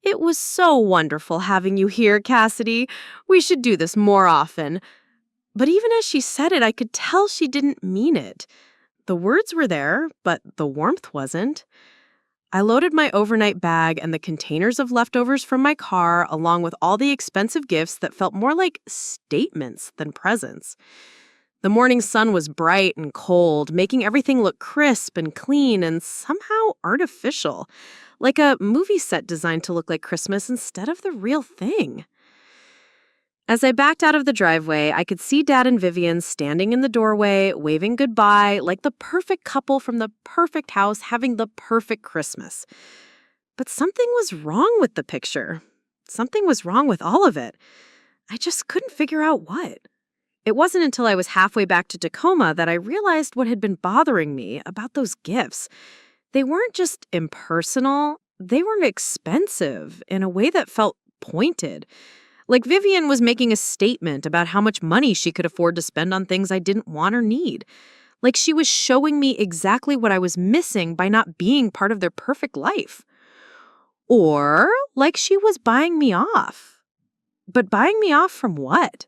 S4: "It was so wonderful having you here, Cassidy. We should do this more often." But even as she said it, I could tell she didn't mean it. The words were there, but the warmth wasn't. I loaded my overnight bag and the containers of leftovers from my car, along with all the expensive gifts that felt more like statements than presents. The morning sun was bright and cold, making everything look crisp and clean and somehow artificial, like a movie set designed to look like Christmas instead of the real thing.
S2: As I backed out of the driveway, I could see Dad and Vivian standing in the doorway, waving goodbye, like the perfect couple from the perfect house having the perfect Christmas. But something was wrong with the picture. Something was wrong with all of it. I just couldn't figure out what. It wasn't until I was halfway back to Tacoma that I realized what had been bothering me about those gifts. They weren't just impersonal, they were expensive in a way that felt pointed. Like Vivian was making a statement about how much money she could afford to spend on things I didn't want or need. Like she was showing me exactly what I was missing by not being part of their perfect life. Or like she was buying me off. But buying me off from what?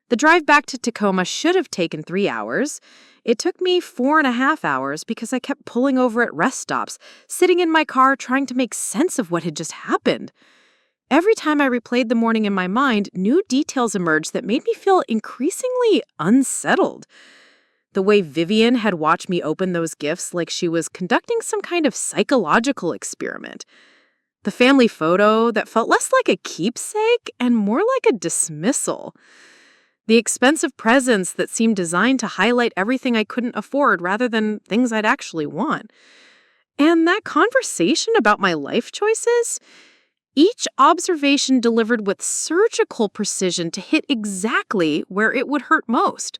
S2: The drive back to Tacoma should have taken 3 hours. It took me 4.5 hours because I kept pulling over at rest stops, sitting in my car trying to make sense of what had just happened. Every time I replayed the morning in my mind, new details emerged that made me feel increasingly unsettled. The way Vivian had watched me open those gifts like she was conducting some kind of psychological experiment. The family photo that felt less like a keepsake and more like a dismissal. The expensive presents that seemed designed to highlight everything I couldn't afford rather than things I'd actually want. And that conversation about my life choices? Each observation delivered with surgical precision to hit exactly where it would hurt most.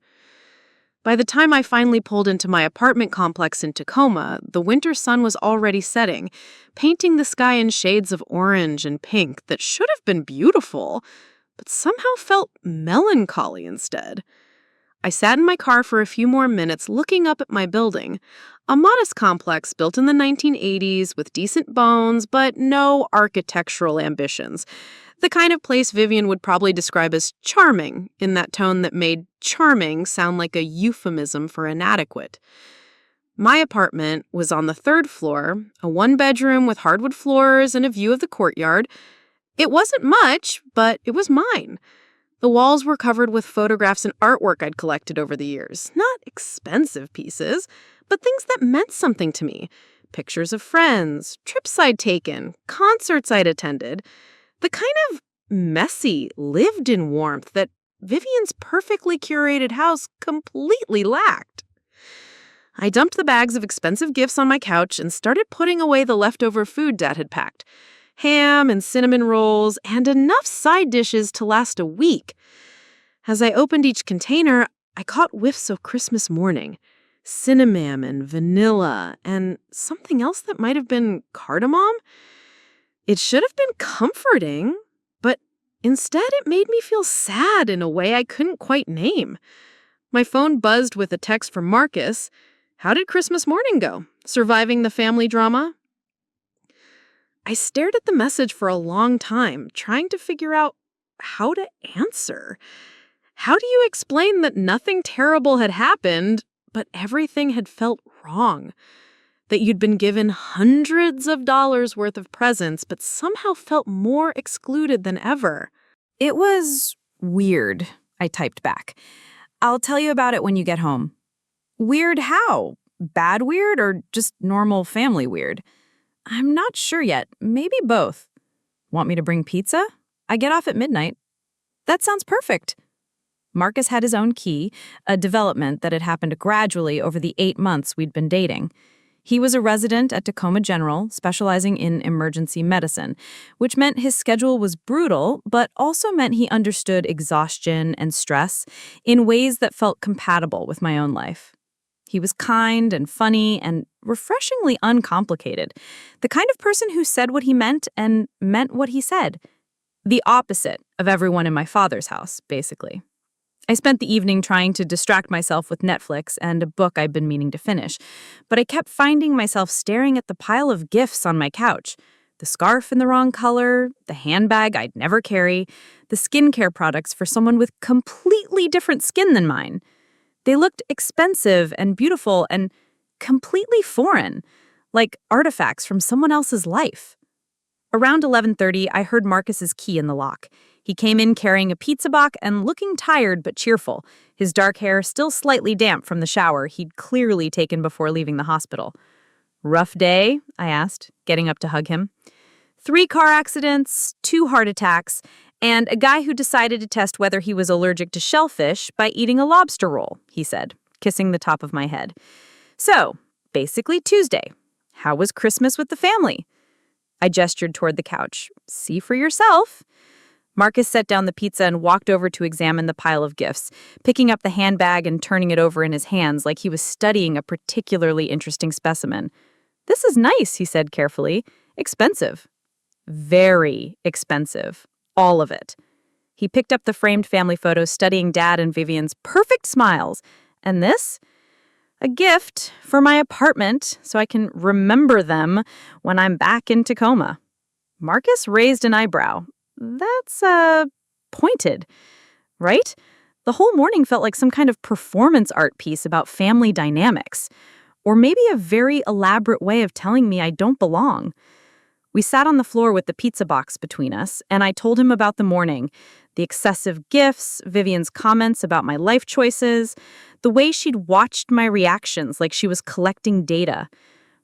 S2: By the time I finally pulled into my apartment complex in Tacoma, the winter sun was already setting, painting the sky in shades of orange and pink that should have been beautiful, but somehow felt melancholy instead. I sat in my car for a few more minutes looking up at my building, a modest complex built in the 1980s with decent bones but no architectural ambitions. The kind of place Vivian would probably describe as charming, in that tone that made charming sound like a euphemism for inadequate. My apartment was on the 3rd floor, a 1-bedroom with hardwood floors and a view of the courtyard. It wasn't much, but it was mine. The walls were covered with photographs and artwork I'd collected over the years. Not expensive pieces, but things that meant something to me. Pictures of friends, trips I'd taken, concerts I'd attended. The kind of messy, lived-in warmth that Vivian's perfectly curated house completely lacked. I dumped the bags of expensive gifts on my couch and started putting away the leftover food Dad had packed. Ham and cinnamon rolls, and enough side dishes to last a week. As I opened each container, I caught whiffs of Christmas morning. Cinnamon and vanilla, and something else that might have been cardamom. It should have been comforting, but instead it made me feel sad in a way I couldn't quite name. My phone buzzed with a text from Marcus. How did Christmas morning go? Surviving the family drama? I stared at the message for a long time, trying to figure out how to answer. How do you explain that nothing terrible had happened, but everything had felt wrong? That you'd been given hundreds of dollars worth of presents, but somehow felt more excluded than ever.
S4: It was weird, I typed back. I'll tell you about it when you get home. Weird how? Bad weird or just normal family weird? I'm not sure yet. Maybe both. Want me to bring pizza? I get off at midnight. That sounds perfect. Marcus had his own key, a development that had happened gradually over the 8 months we'd been dating. He was a resident at Tacoma General, specializing in emergency medicine, which meant his schedule was brutal, but also meant he understood exhaustion and stress in ways that felt compatible with my own life. He was kind and funny and refreshingly uncomplicated, the kind of person who said what he meant and meant what he said. The opposite of everyone in my father's house, basically. I spent the evening trying to distract myself with Netflix and a book I'd been meaning to finish, but I kept finding myself staring at the pile of gifts on my couch. The scarf in the wrong color, the handbag I'd never carry, the skincare products for someone with completely different skin than mine. They looked expensive and beautiful and completely foreign, like artifacts from someone else's life. Around 11:30, I heard Marcus's key in the lock. He came in carrying a pizza box and looking tired but cheerful, his dark hair still slightly damp from the shower he'd clearly taken before leaving the hospital. Rough day? I asked, getting up to hug him. 3 car accidents, 2 heart attacks,
S1: And a guy who decided to test whether he was allergic to shellfish by eating a lobster roll, he said, kissing the top of my head. So, basically Tuesday. How was Christmas with the family? I gestured toward the couch. See for yourself. Marcus set down the pizza and walked over to examine the pile of gifts, picking up the handbag and turning it over in his hands like he was studying a particularly interesting specimen. This is nice, he said carefully. Expensive. Very expensive. All of it. He picked up the framed family photos studying Dad and Vivian's perfect smiles. And this? A gift for my apartment so I can remember them when I'm back in Tacoma. Marcus raised an eyebrow. That's, pointed, right? The whole morning felt like some kind of performance art piece about family dynamics. Or maybe a very elaborate way of telling me I don't belong. We sat on the floor with the pizza box between us, and I told him about the morning, the excessive gifts, Vivian's comments about my life choices, the way she'd watched my reactions like she was collecting data.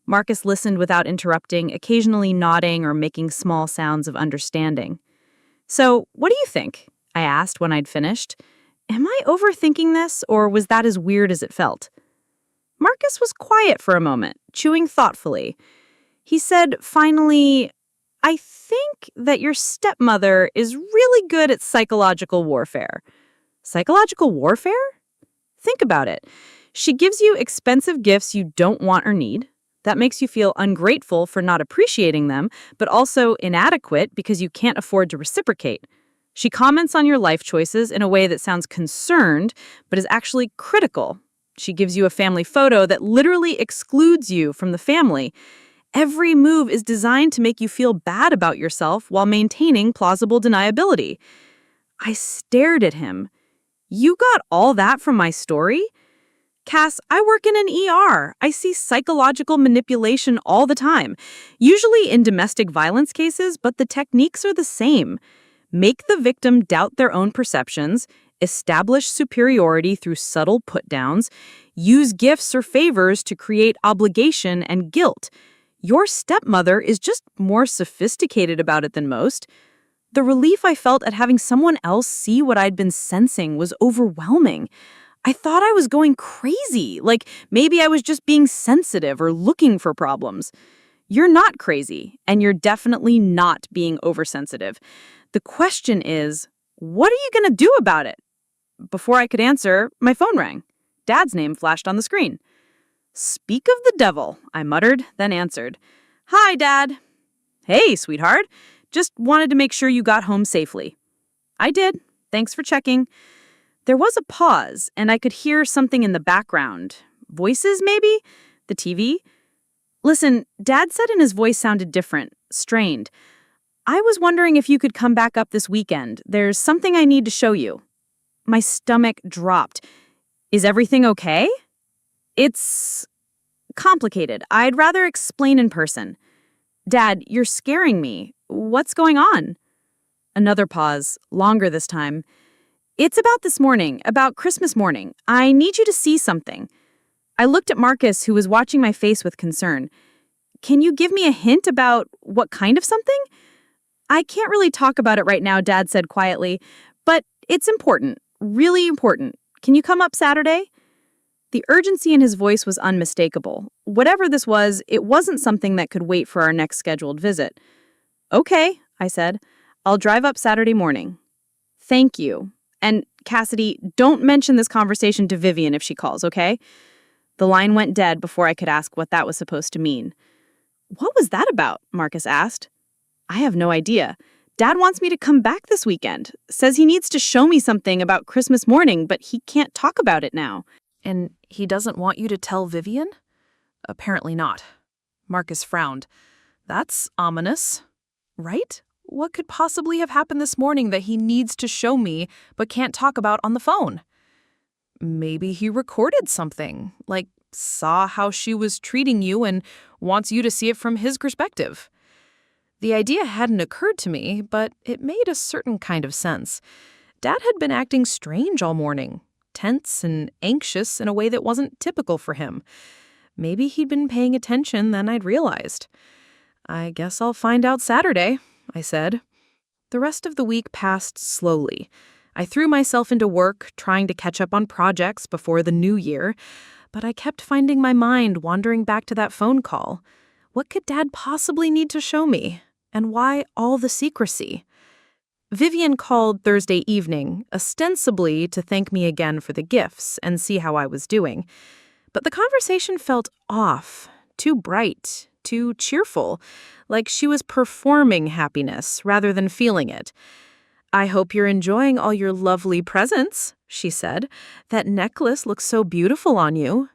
S1: Marcus listened without interrupting, occasionally nodding or making small sounds of understanding. So, what do you think? I asked when I'd finished. Am I overthinking this, or was that as weird as it felt? Marcus was quiet for a moment, chewing thoughtfully. He said, finally, I think that your stepmother is really good at psychological warfare. Psychological warfare? Think about it. She gives you expensive gifts you don't want or need. That makes you feel ungrateful for not appreciating them, but also inadequate because you can't afford to reciprocate. She comments on your life choices in a way that sounds concerned, but is actually critical. She gives you a family photo that literally excludes you from the family. Every move is designed to make you feel bad about yourself while maintaining plausible deniability. I stared at him. You got all that from my story? Cass, I work in an ER. I see psychological manipulation all the time, usually in domestic violence cases, but the techniques are the same. Make the victim doubt their own perceptions, establish superiority through subtle put-downs, use gifts or favors to create obligation and guilt. Your stepmother is just more sophisticated about it than most. The relief I felt at having someone else see what I'd been sensing was overwhelming. I thought I was going crazy, like maybe I was just being sensitive or looking for problems. You're not crazy, and you're definitely not being oversensitive. The question is, what are you going to do about it? Before I could answer, my phone rang. Dad's name flashed on the screen. Speak of the devil, I muttered, then answered. Hi, Dad. Hey, sweetheart. Just wanted to make sure you got home safely. I did. Thanks for checking. There was a pause, and I could hear something in the background. Voices, maybe? The TV? Listen, Dad said, and his voice sounded different, strained. I was wondering if you could come back up this weekend. There's something I need to show you. My stomach dropped. Is everything okay? It's complicated. I'd rather explain in person. Dad, you're scaring me. What's going on? Another pause, longer this time. It's about this morning, about Christmas morning. I need you to see something. I looked at Marcus, who was watching my face with concern. Can you give me a hint about what kind of something? I can't really talk about it right now, Dad said quietly, but it's important, really important. Can you come up Saturday? The urgency in his voice was unmistakable. Whatever this was, it wasn't something that could wait for our next scheduled visit. Okay, I said. I'll drive up Saturday morning. Thank you. And Cassidy, don't mention this conversation to Vivian if she calls, okay? The line went dead before I could ask what that was supposed to mean. What was that about? Marcus asked. I have no idea. Dad wants me to come back this weekend. Says he needs to show me something about Christmas morning, but he can't talk about it now.
S3: And he doesn't want you to tell Vivian? Apparently not. Marcus frowned. That's ominous, right? What could possibly have happened this morning that he needs to show me but can't talk about on the phone? Maybe he recorded something, like saw how she was treating you and wants you to see it from his perspective. The idea hadn't occurred to me, but it made a certain kind of sense. Dad had been acting strange all morning, tense and anxious in a way that wasn't typical for him. Maybe he'd been paying attention than I'd realized. I guess I'll find out Saturday, I said.
S2: The rest of the week passed slowly. I threw myself into work, trying to catch up on projects before the new year, but I kept finding my mind wandering back to that phone call. What could Dad possibly need to show me? And why all the secrecy? Vivian called Thursday evening, ostensibly to thank me again for the gifts and see how I was doing. But the conversation felt off, too bright, too cheerful, like she was performing happiness rather than feeling it. "I hope you're enjoying all your lovely presents," she said. "That necklace looks so beautiful on you."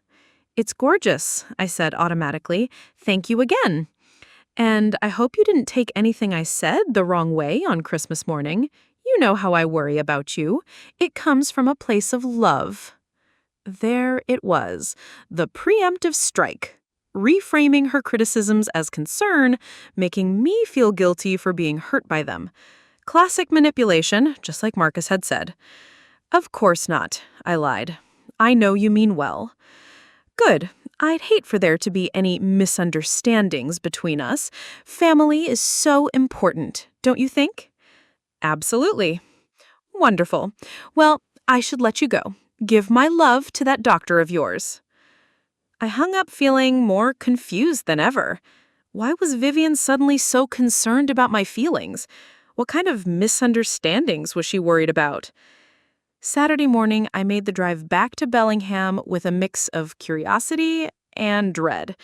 S2: "It's gorgeous," I said automatically. "Thank you again. And I hope you didn't take anything I said the wrong way on Christmas morning. You know how I worry about you. It comes from a place of love." There it was, the preemptive strike. Reframing her criticisms as concern, making me feel guilty for being hurt by them. Classic manipulation, just like Marcus had said. "Of course not," I lied. "I know you mean well." "Good. I'd hate for there to be any misunderstandings between us. Family is so important, don't you think?" "Absolutely." "Wonderful. Well, I should let you go. Give my love to that doctor of yours." I hung up feeling more confused than ever. Why was Vivian suddenly so concerned about my feelings? What kind of misunderstandings was she worried about? Saturday morning, I made the drive back to Bellingham with a mix of curiosity and dread.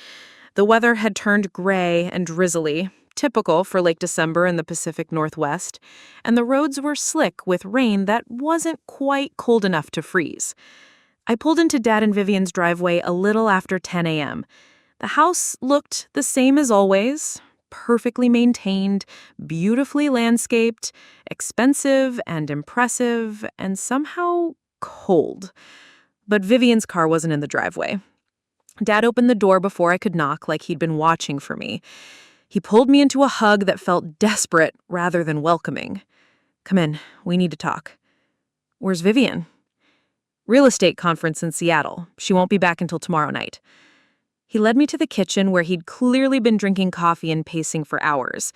S2: The weather had turned gray and drizzly, typical for late December in the Pacific Northwest, and the roads were slick with rain that wasn't quite cold enough to freeze. I pulled into Dad and Vivian's driveway a little after 10 a.m. The house looked the same as always, perfectly maintained, beautifully landscaped, expensive and impressive, and somehow cold. But Vivian's car wasn't in the driveway. Dad opened the door before I could knock, like he'd been watching for me. He pulled me into a hug that felt desperate rather than welcoming. "Come in, we need to talk." "Where's Vivian?" "Real estate conference in Seattle. She won't be back until tomorrow night." He led me to the kitchen where he'd clearly been drinking coffee and pacing for hours.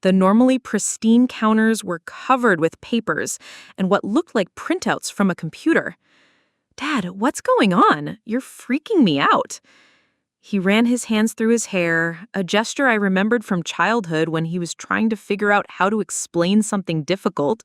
S2: The normally pristine counters were covered with papers and what looked like printouts from a computer. "Dad, what's going on? You're freaking me out." He ran his hands through his hair, a gesture I remembered from childhood when he was trying to figure out how to explain something difficult.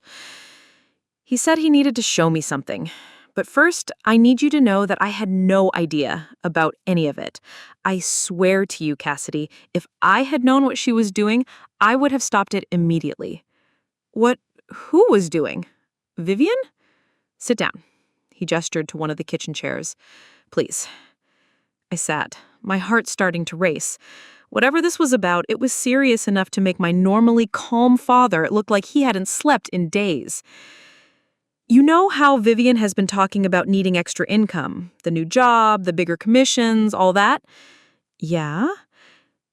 S2: He said he needed to show me something. "But first, I need you to know that I had no idea about any of it. I swear to you, Cassidy, if I had known what she was doing, I would have stopped it immediately." Who was doing? Vivian? "Sit down." He gestured to one of the kitchen chairs. "Please." I sat, my heart starting to race. Whatever this was about, it was serious enough to make my normally calm father look like he hadn't slept in days. "You know how Vivian has been talking about needing extra income, the new job, the bigger commissions, all that?" "Yeah?"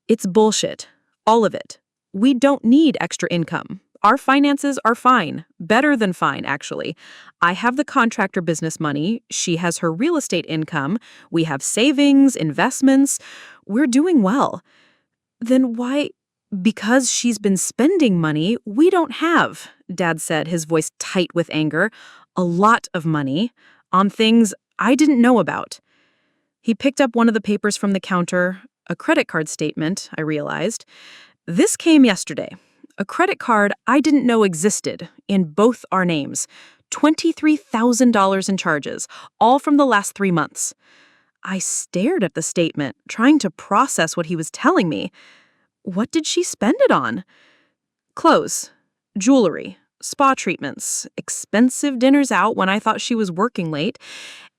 S2: "It's bullshit. All of it. We don't need extra income. Our finances are fine. Better than fine, actually. I have the contractor business money. She has her real estate income. We have savings, investments. We're doing well." "Then why—" "Because she's been spending money we don't have," Dad said, his voice tight with anger. "A lot of money. On things I didn't know about." He picked up one of the papers from the counter, a credit card statement, I realized. "This came yesterday. A credit card I didn't know existed, in both our names. $23,000 in charges, all from the last 3 months. I stared at the statement, trying to process what he was telling me. What did she spend it on? Clothes, jewelry, spa treatments, expensive dinners out when I thought she was working late,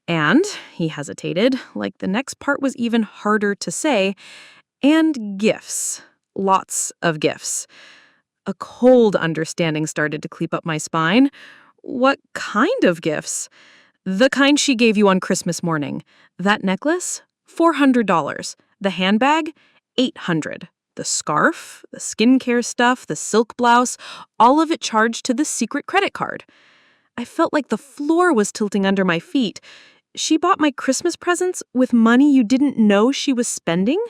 S2: and," he hesitated, like the next part was even harder to say, "and gifts. Lots of gifts." A cold understanding started to creep up my spine. "What kind of gifts?" "The kind she gave you on Christmas morning. That necklace? $400. The handbag? $800. The scarf, the skincare stuff, the silk blouse, all of it charged to the secret credit card." I felt like the floor was tilting under my feet. "She bought my Christmas presents with money you didn't know she was spending?"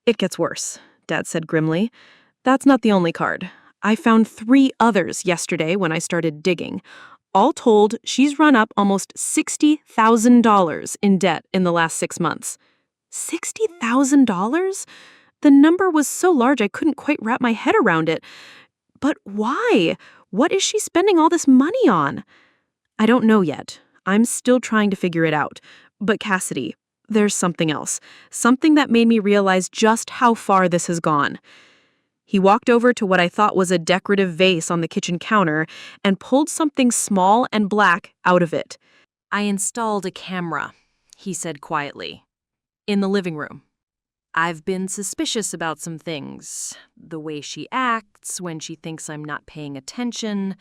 S2: "It gets worse," Dad said grimly. "That's not the only card.
S3: I found 3 others yesterday when I started digging. All told, she's run up almost $60,000 in debt in the last 6 months. $60,000? The number was so large I couldn't quite wrap my head around it. But why? What is she spending all this money on? I don't know yet. I'm still trying to figure it out. But Cassidy, there's something else. Something that made me realize just how far this has gone. He walked over to what I thought was a decorative vase on the kitchen counter and pulled something small and black out of it.
S4: I installed a camera, he said quietly, in the living room. I've been suspicious about some things. The way she acts when she thinks I'm not paying attention,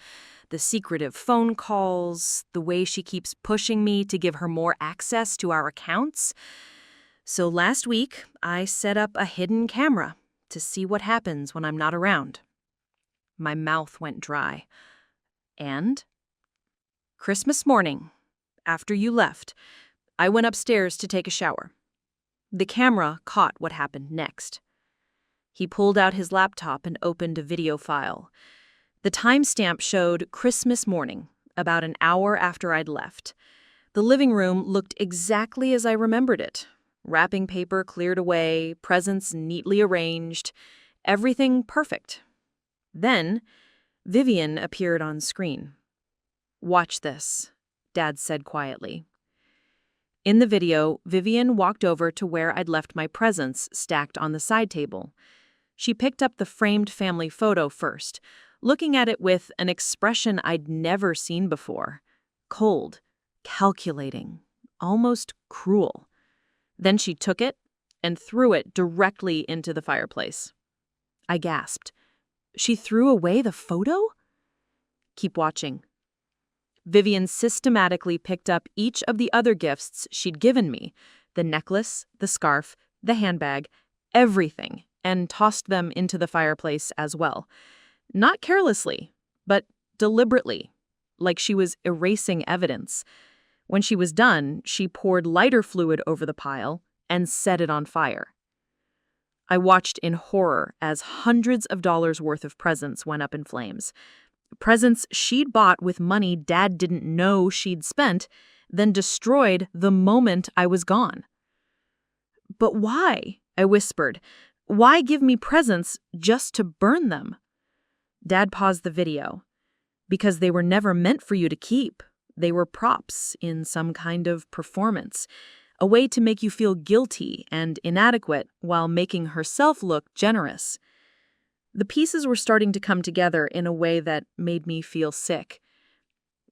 S4: the secretive phone calls, the way she keeps pushing me to give her more access to our accounts. So last week, I set up a hidden camera to see what happens when I'm not around. My mouth went dry. And Christmas morning, after you left, I went upstairs to take a shower. The camera caught what happened next. He pulled out his laptop and opened a video file. The timestamp showed Christmas morning, about an hour after I'd left. The living room looked exactly as I remembered it. Wrapping paper cleared away, presents neatly arranged, everything perfect. Then, Vivian appeared on screen. "Watch this," Dad said quietly. In the video, Vivian walked over to where I'd left my presents stacked on the side table. She picked up the framed family photo first, looking at it with an expression I'd never seen before. Cold, calculating, almost cruel. Then she took it and threw it directly into the fireplace. I gasped. She threw away the photo? Keep watching. Vivian systematically picked up each of the other gifts she'd given me, the necklace, the scarf, the handbag, everything, and tossed them into the fireplace as well. Not carelessly, but deliberately, like she was erasing evidence. When she was done, she poured lighter fluid over the pile and set it on fire. I watched in horror as hundreds of dollars worth of presents went up in flames. Presents she'd bought with money Dad didn't know she'd spent, then destroyed the moment I was gone. "But why?" I whispered. "Why give me presents just to burn them?" Dad paused the video. "Because they were never meant for you to keep. They were props in some kind of performance, a way to make you feel guilty and inadequate while making herself look generous." The pieces were starting to come together in a way that made me feel sick.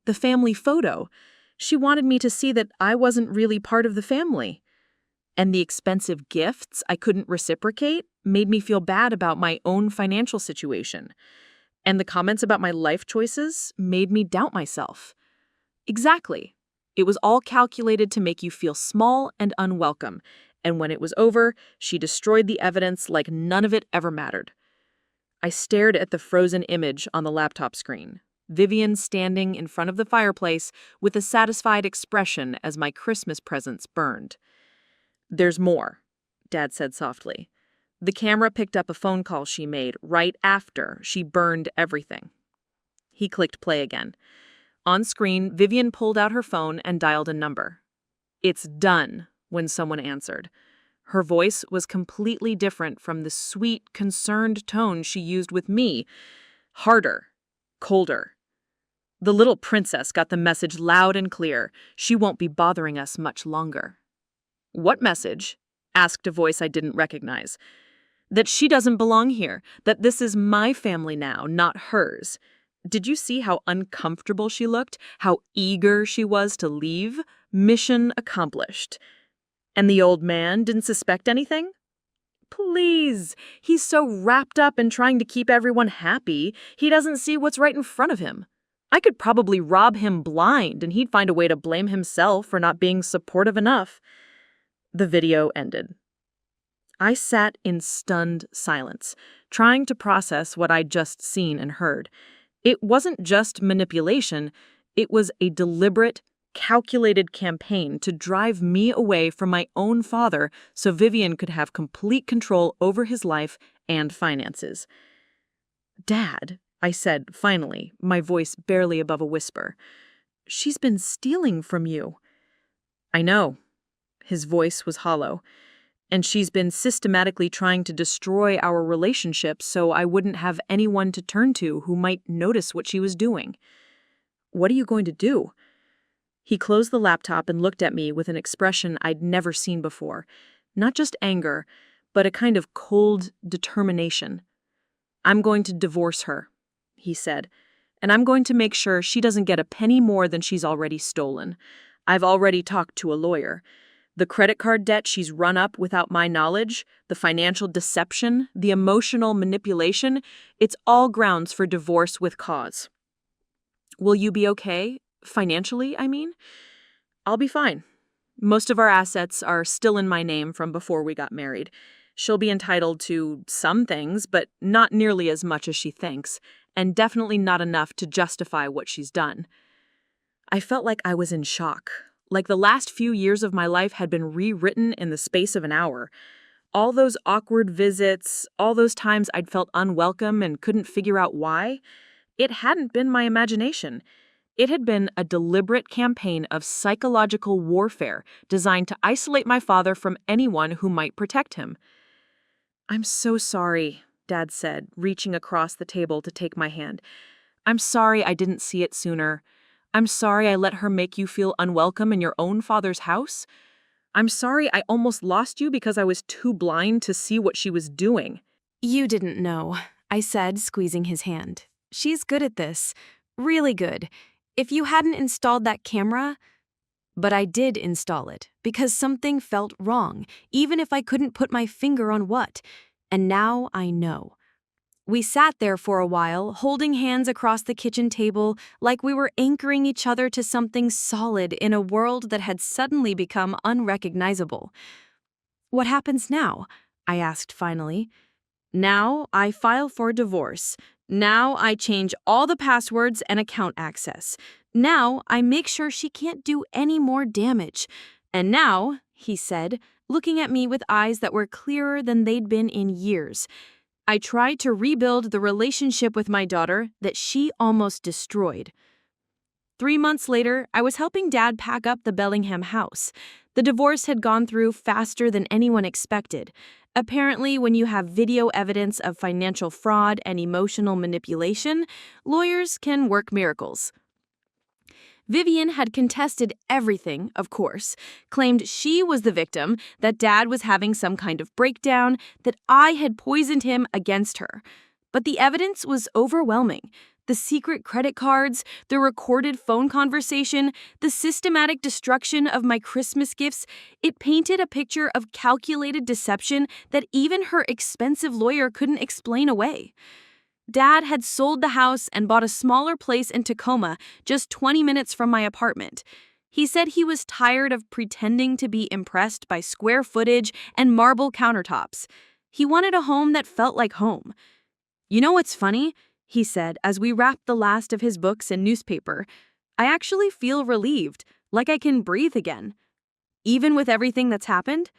S4: The family photo. She wanted me to see that I wasn't really part of the family. And the expensive gifts I couldn't reciprocate made me feel bad about my own financial situation. And the comments about my life choices made me doubt myself. Exactly. It was all calculated to make you feel small and unwelcome. And when it was over, she destroyed the evidence like none of it ever mattered. I stared at the frozen image on the laptop screen. Vivian standing in front of the fireplace with a satisfied expression as my Christmas presents burned. "There's more," Dad said softly. The camera picked up a phone call she made right after she burned everything. He clicked play again. On screen, Vivian pulled out her phone and dialed a number. "It's done," when someone answered. Her voice was completely different from the sweet, concerned tone she used with me. Harder, colder. "The little princess got the message loud and clear. She won't be bothering us much longer." "What message?" asked a voice I didn't recognize. "That she doesn't belong here, that this is my family now, not hers." Did you see how uncomfortable she looked? How eager she was to leave? Mission accomplished. And the old man didn't suspect anything? Please, he's so wrapped up in trying to keep everyone happy, he doesn't see what's right in front of him. I could probably rob him blind and he'd find a way to blame himself for not being supportive enough. The video ended. I sat in stunned silence, trying to process what I'd just seen and heard. It wasn't just manipulation, it was a deliberate, calculated campaign to drive me away from my own father so Vivian could have complete control over his life and finances. "Dad,"
S2: I said, finally, my voice barely above a whisper. "She's been stealing from you." "I know." His voice was hollow. "And she's been systematically trying to destroy our relationship so I wouldn't have anyone to turn to who might notice what she was doing." "What are you going to do?" He closed the laptop and looked at me with an expression I'd never seen before. Not just anger, but a kind of cold determination. "I'm going to divorce her," he said, "and I'm going to make sure she doesn't get a penny more than she's already stolen. I've already talked to a lawyer. The credit card debt she's run up without my knowledge, the financial deception, the emotional manipulation, it's all grounds for divorce with cause." "Will you be okay? Financially, I mean?" "I'll be fine. Most of our assets are still in my name from before we got married. She'll be entitled to some things, but not nearly as much as she thinks, and definitely not enough to justify what she's done." I felt like I was in shock, like the last few years of my life had been rewritten in the space of an hour. All those awkward visits, all those times I'd felt unwelcome and couldn't figure out why, it hadn't been my imagination. It had been a deliberate campaign of psychological warfare designed to isolate my father from anyone who might protect him. "I'm so sorry," Dad said, reaching across the table to take my hand. "I'm sorry I didn't see it sooner. I'm sorry I let her make you feel unwelcome in your own father's house. I'm sorry I almost lost you because I was too blind to see what she was doing."
S3: You didn't know, I said, squeezing his hand. She's good at this. Really good. If you hadn't installed that camera... But I did install it, because something felt wrong, even if I couldn't put my finger on what. And now I know. We sat there for a while, holding hands across the kitchen table, like we were anchoring each other to something solid in a world that had suddenly become unrecognizable. "What happens now?" I asked finally. "Now I file for divorce. Now I change all the passwords and account access. Now I make sure she can't do any more damage. And now," he said, looking at me with eyes that were clearer than they'd been in years, "I try to rebuild the relationship with my daughter that she almost destroyed." 3 months later, I was helping Dad pack up the Bellingham house. The divorce had gone through faster than anyone expected. Apparently, when you have video evidence of financial fraud and emotional manipulation, lawyers can work miracles. Vivian had contested everything, of course, claimed she was the victim, that Dad was having some kind of breakdown, that I had poisoned him against her. But the evidence was overwhelming. The secret credit cards, the recorded phone conversation, the systematic destruction of my Christmas gifts, it painted a picture of calculated deception that even her expensive lawyer couldn't explain away. Dad had sold the house and bought a smaller place in Tacoma, just 20 minutes from my apartment. He said he was tired of pretending to be impressed by square footage and marble countertops. He wanted a home that felt like home. "You know what's funny?" he said as we wrapped the last of his books in newspaper. "I actually feel relieved, like I can breathe again. Even with everything that's happened?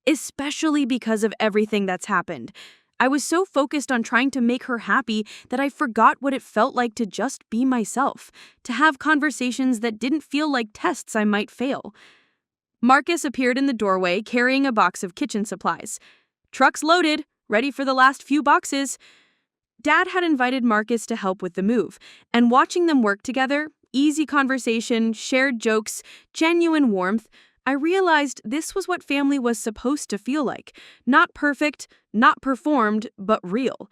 S3: Especially because of everything that's happened. I was so focused on trying to make her happy that I forgot what it felt like to just be myself, to have conversations that didn't feel like tests I might fail." Marcus appeared in the doorway carrying a box of kitchen supplies. "Truck's loaded, ready for the last few boxes." Dad had invited Marcus to help with the move, and watching them work together, easy conversation, shared jokes, genuine warmth, I realized this was what family was supposed to feel like. Not perfect, not performed, but real.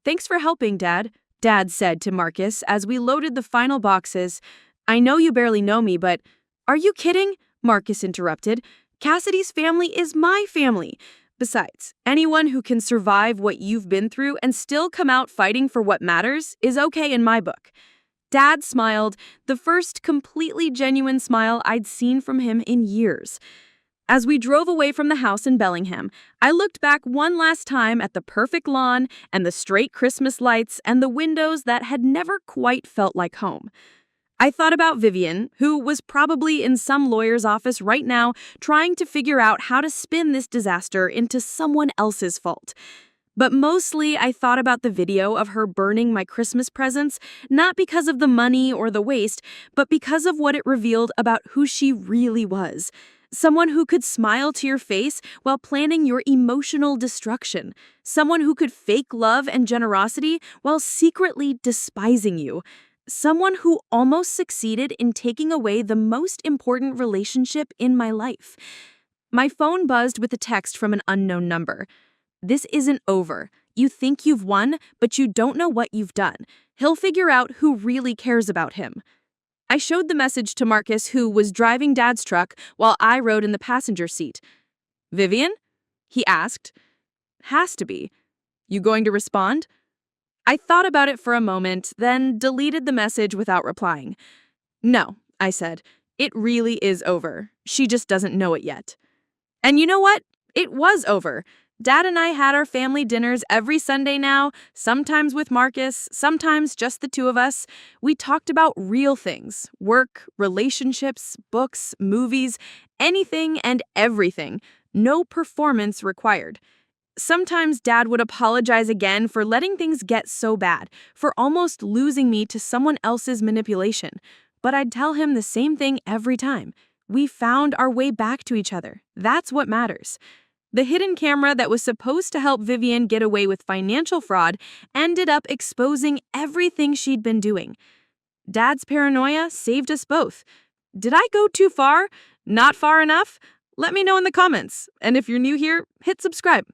S3: "Thanks for helping, Dad," Dad said to Marcus as we loaded the final boxes. "I know you barely know me, but..." "Are you kidding?" Marcus interrupted. "Cassidy's family is my family. Besides, anyone who can survive what you've been through and still come out fighting for what matters is okay in my book." Dad smiled, the first completely genuine smile I'd seen from him in years. As we drove away from the house in Bellingham, I looked back one last time at the perfect lawn and the straight Christmas lights and the windows that had never quite felt like home. I thought about Vivian, who was probably in some lawyer's office right now trying to figure out how to spin this disaster into someone else's fault. But mostly, I thought about the video of her burning my Christmas presents, not because of the money or the waste, but because of what it revealed about who she really was. Someone who could smile to your face while planning your emotional destruction. Someone who could fake love and generosity while secretly despising you. Someone who almost succeeded in taking away the most important relationship in my life. My phone buzzed with a text from an unknown number. "This isn't over. You think you've won, but you don't know what you've done. He'll figure out who really cares about him." I showed the message to Marcus, who was driving Dad's truck while I rode in the passenger seat. "Vivian?" he asked. "Has to be. You going to respond?" I thought about it for a moment, then deleted the message without replying. "No," I said. "It really is over. She just doesn't know it yet." And you know what? It was over. Dad and I had our family dinners every Sunday now, sometimes with Marcus, sometimes just the two of us. We talked about real things: work, relationships, books, movies, anything and everything. No performance required. Sometimes Dad would apologize again for letting things get so bad, for almost losing me to someone else's manipulation. But I'd tell him the same thing every time. We found our way back to each other. That's what matters. The hidden camera that was supposed to help Vivian get away with financial fraud ended up exposing everything she'd been doing. Dad's paranoia saved us both. Did I go too far? Not far enough? Let me know in the comments. And if you're new here, hit subscribe.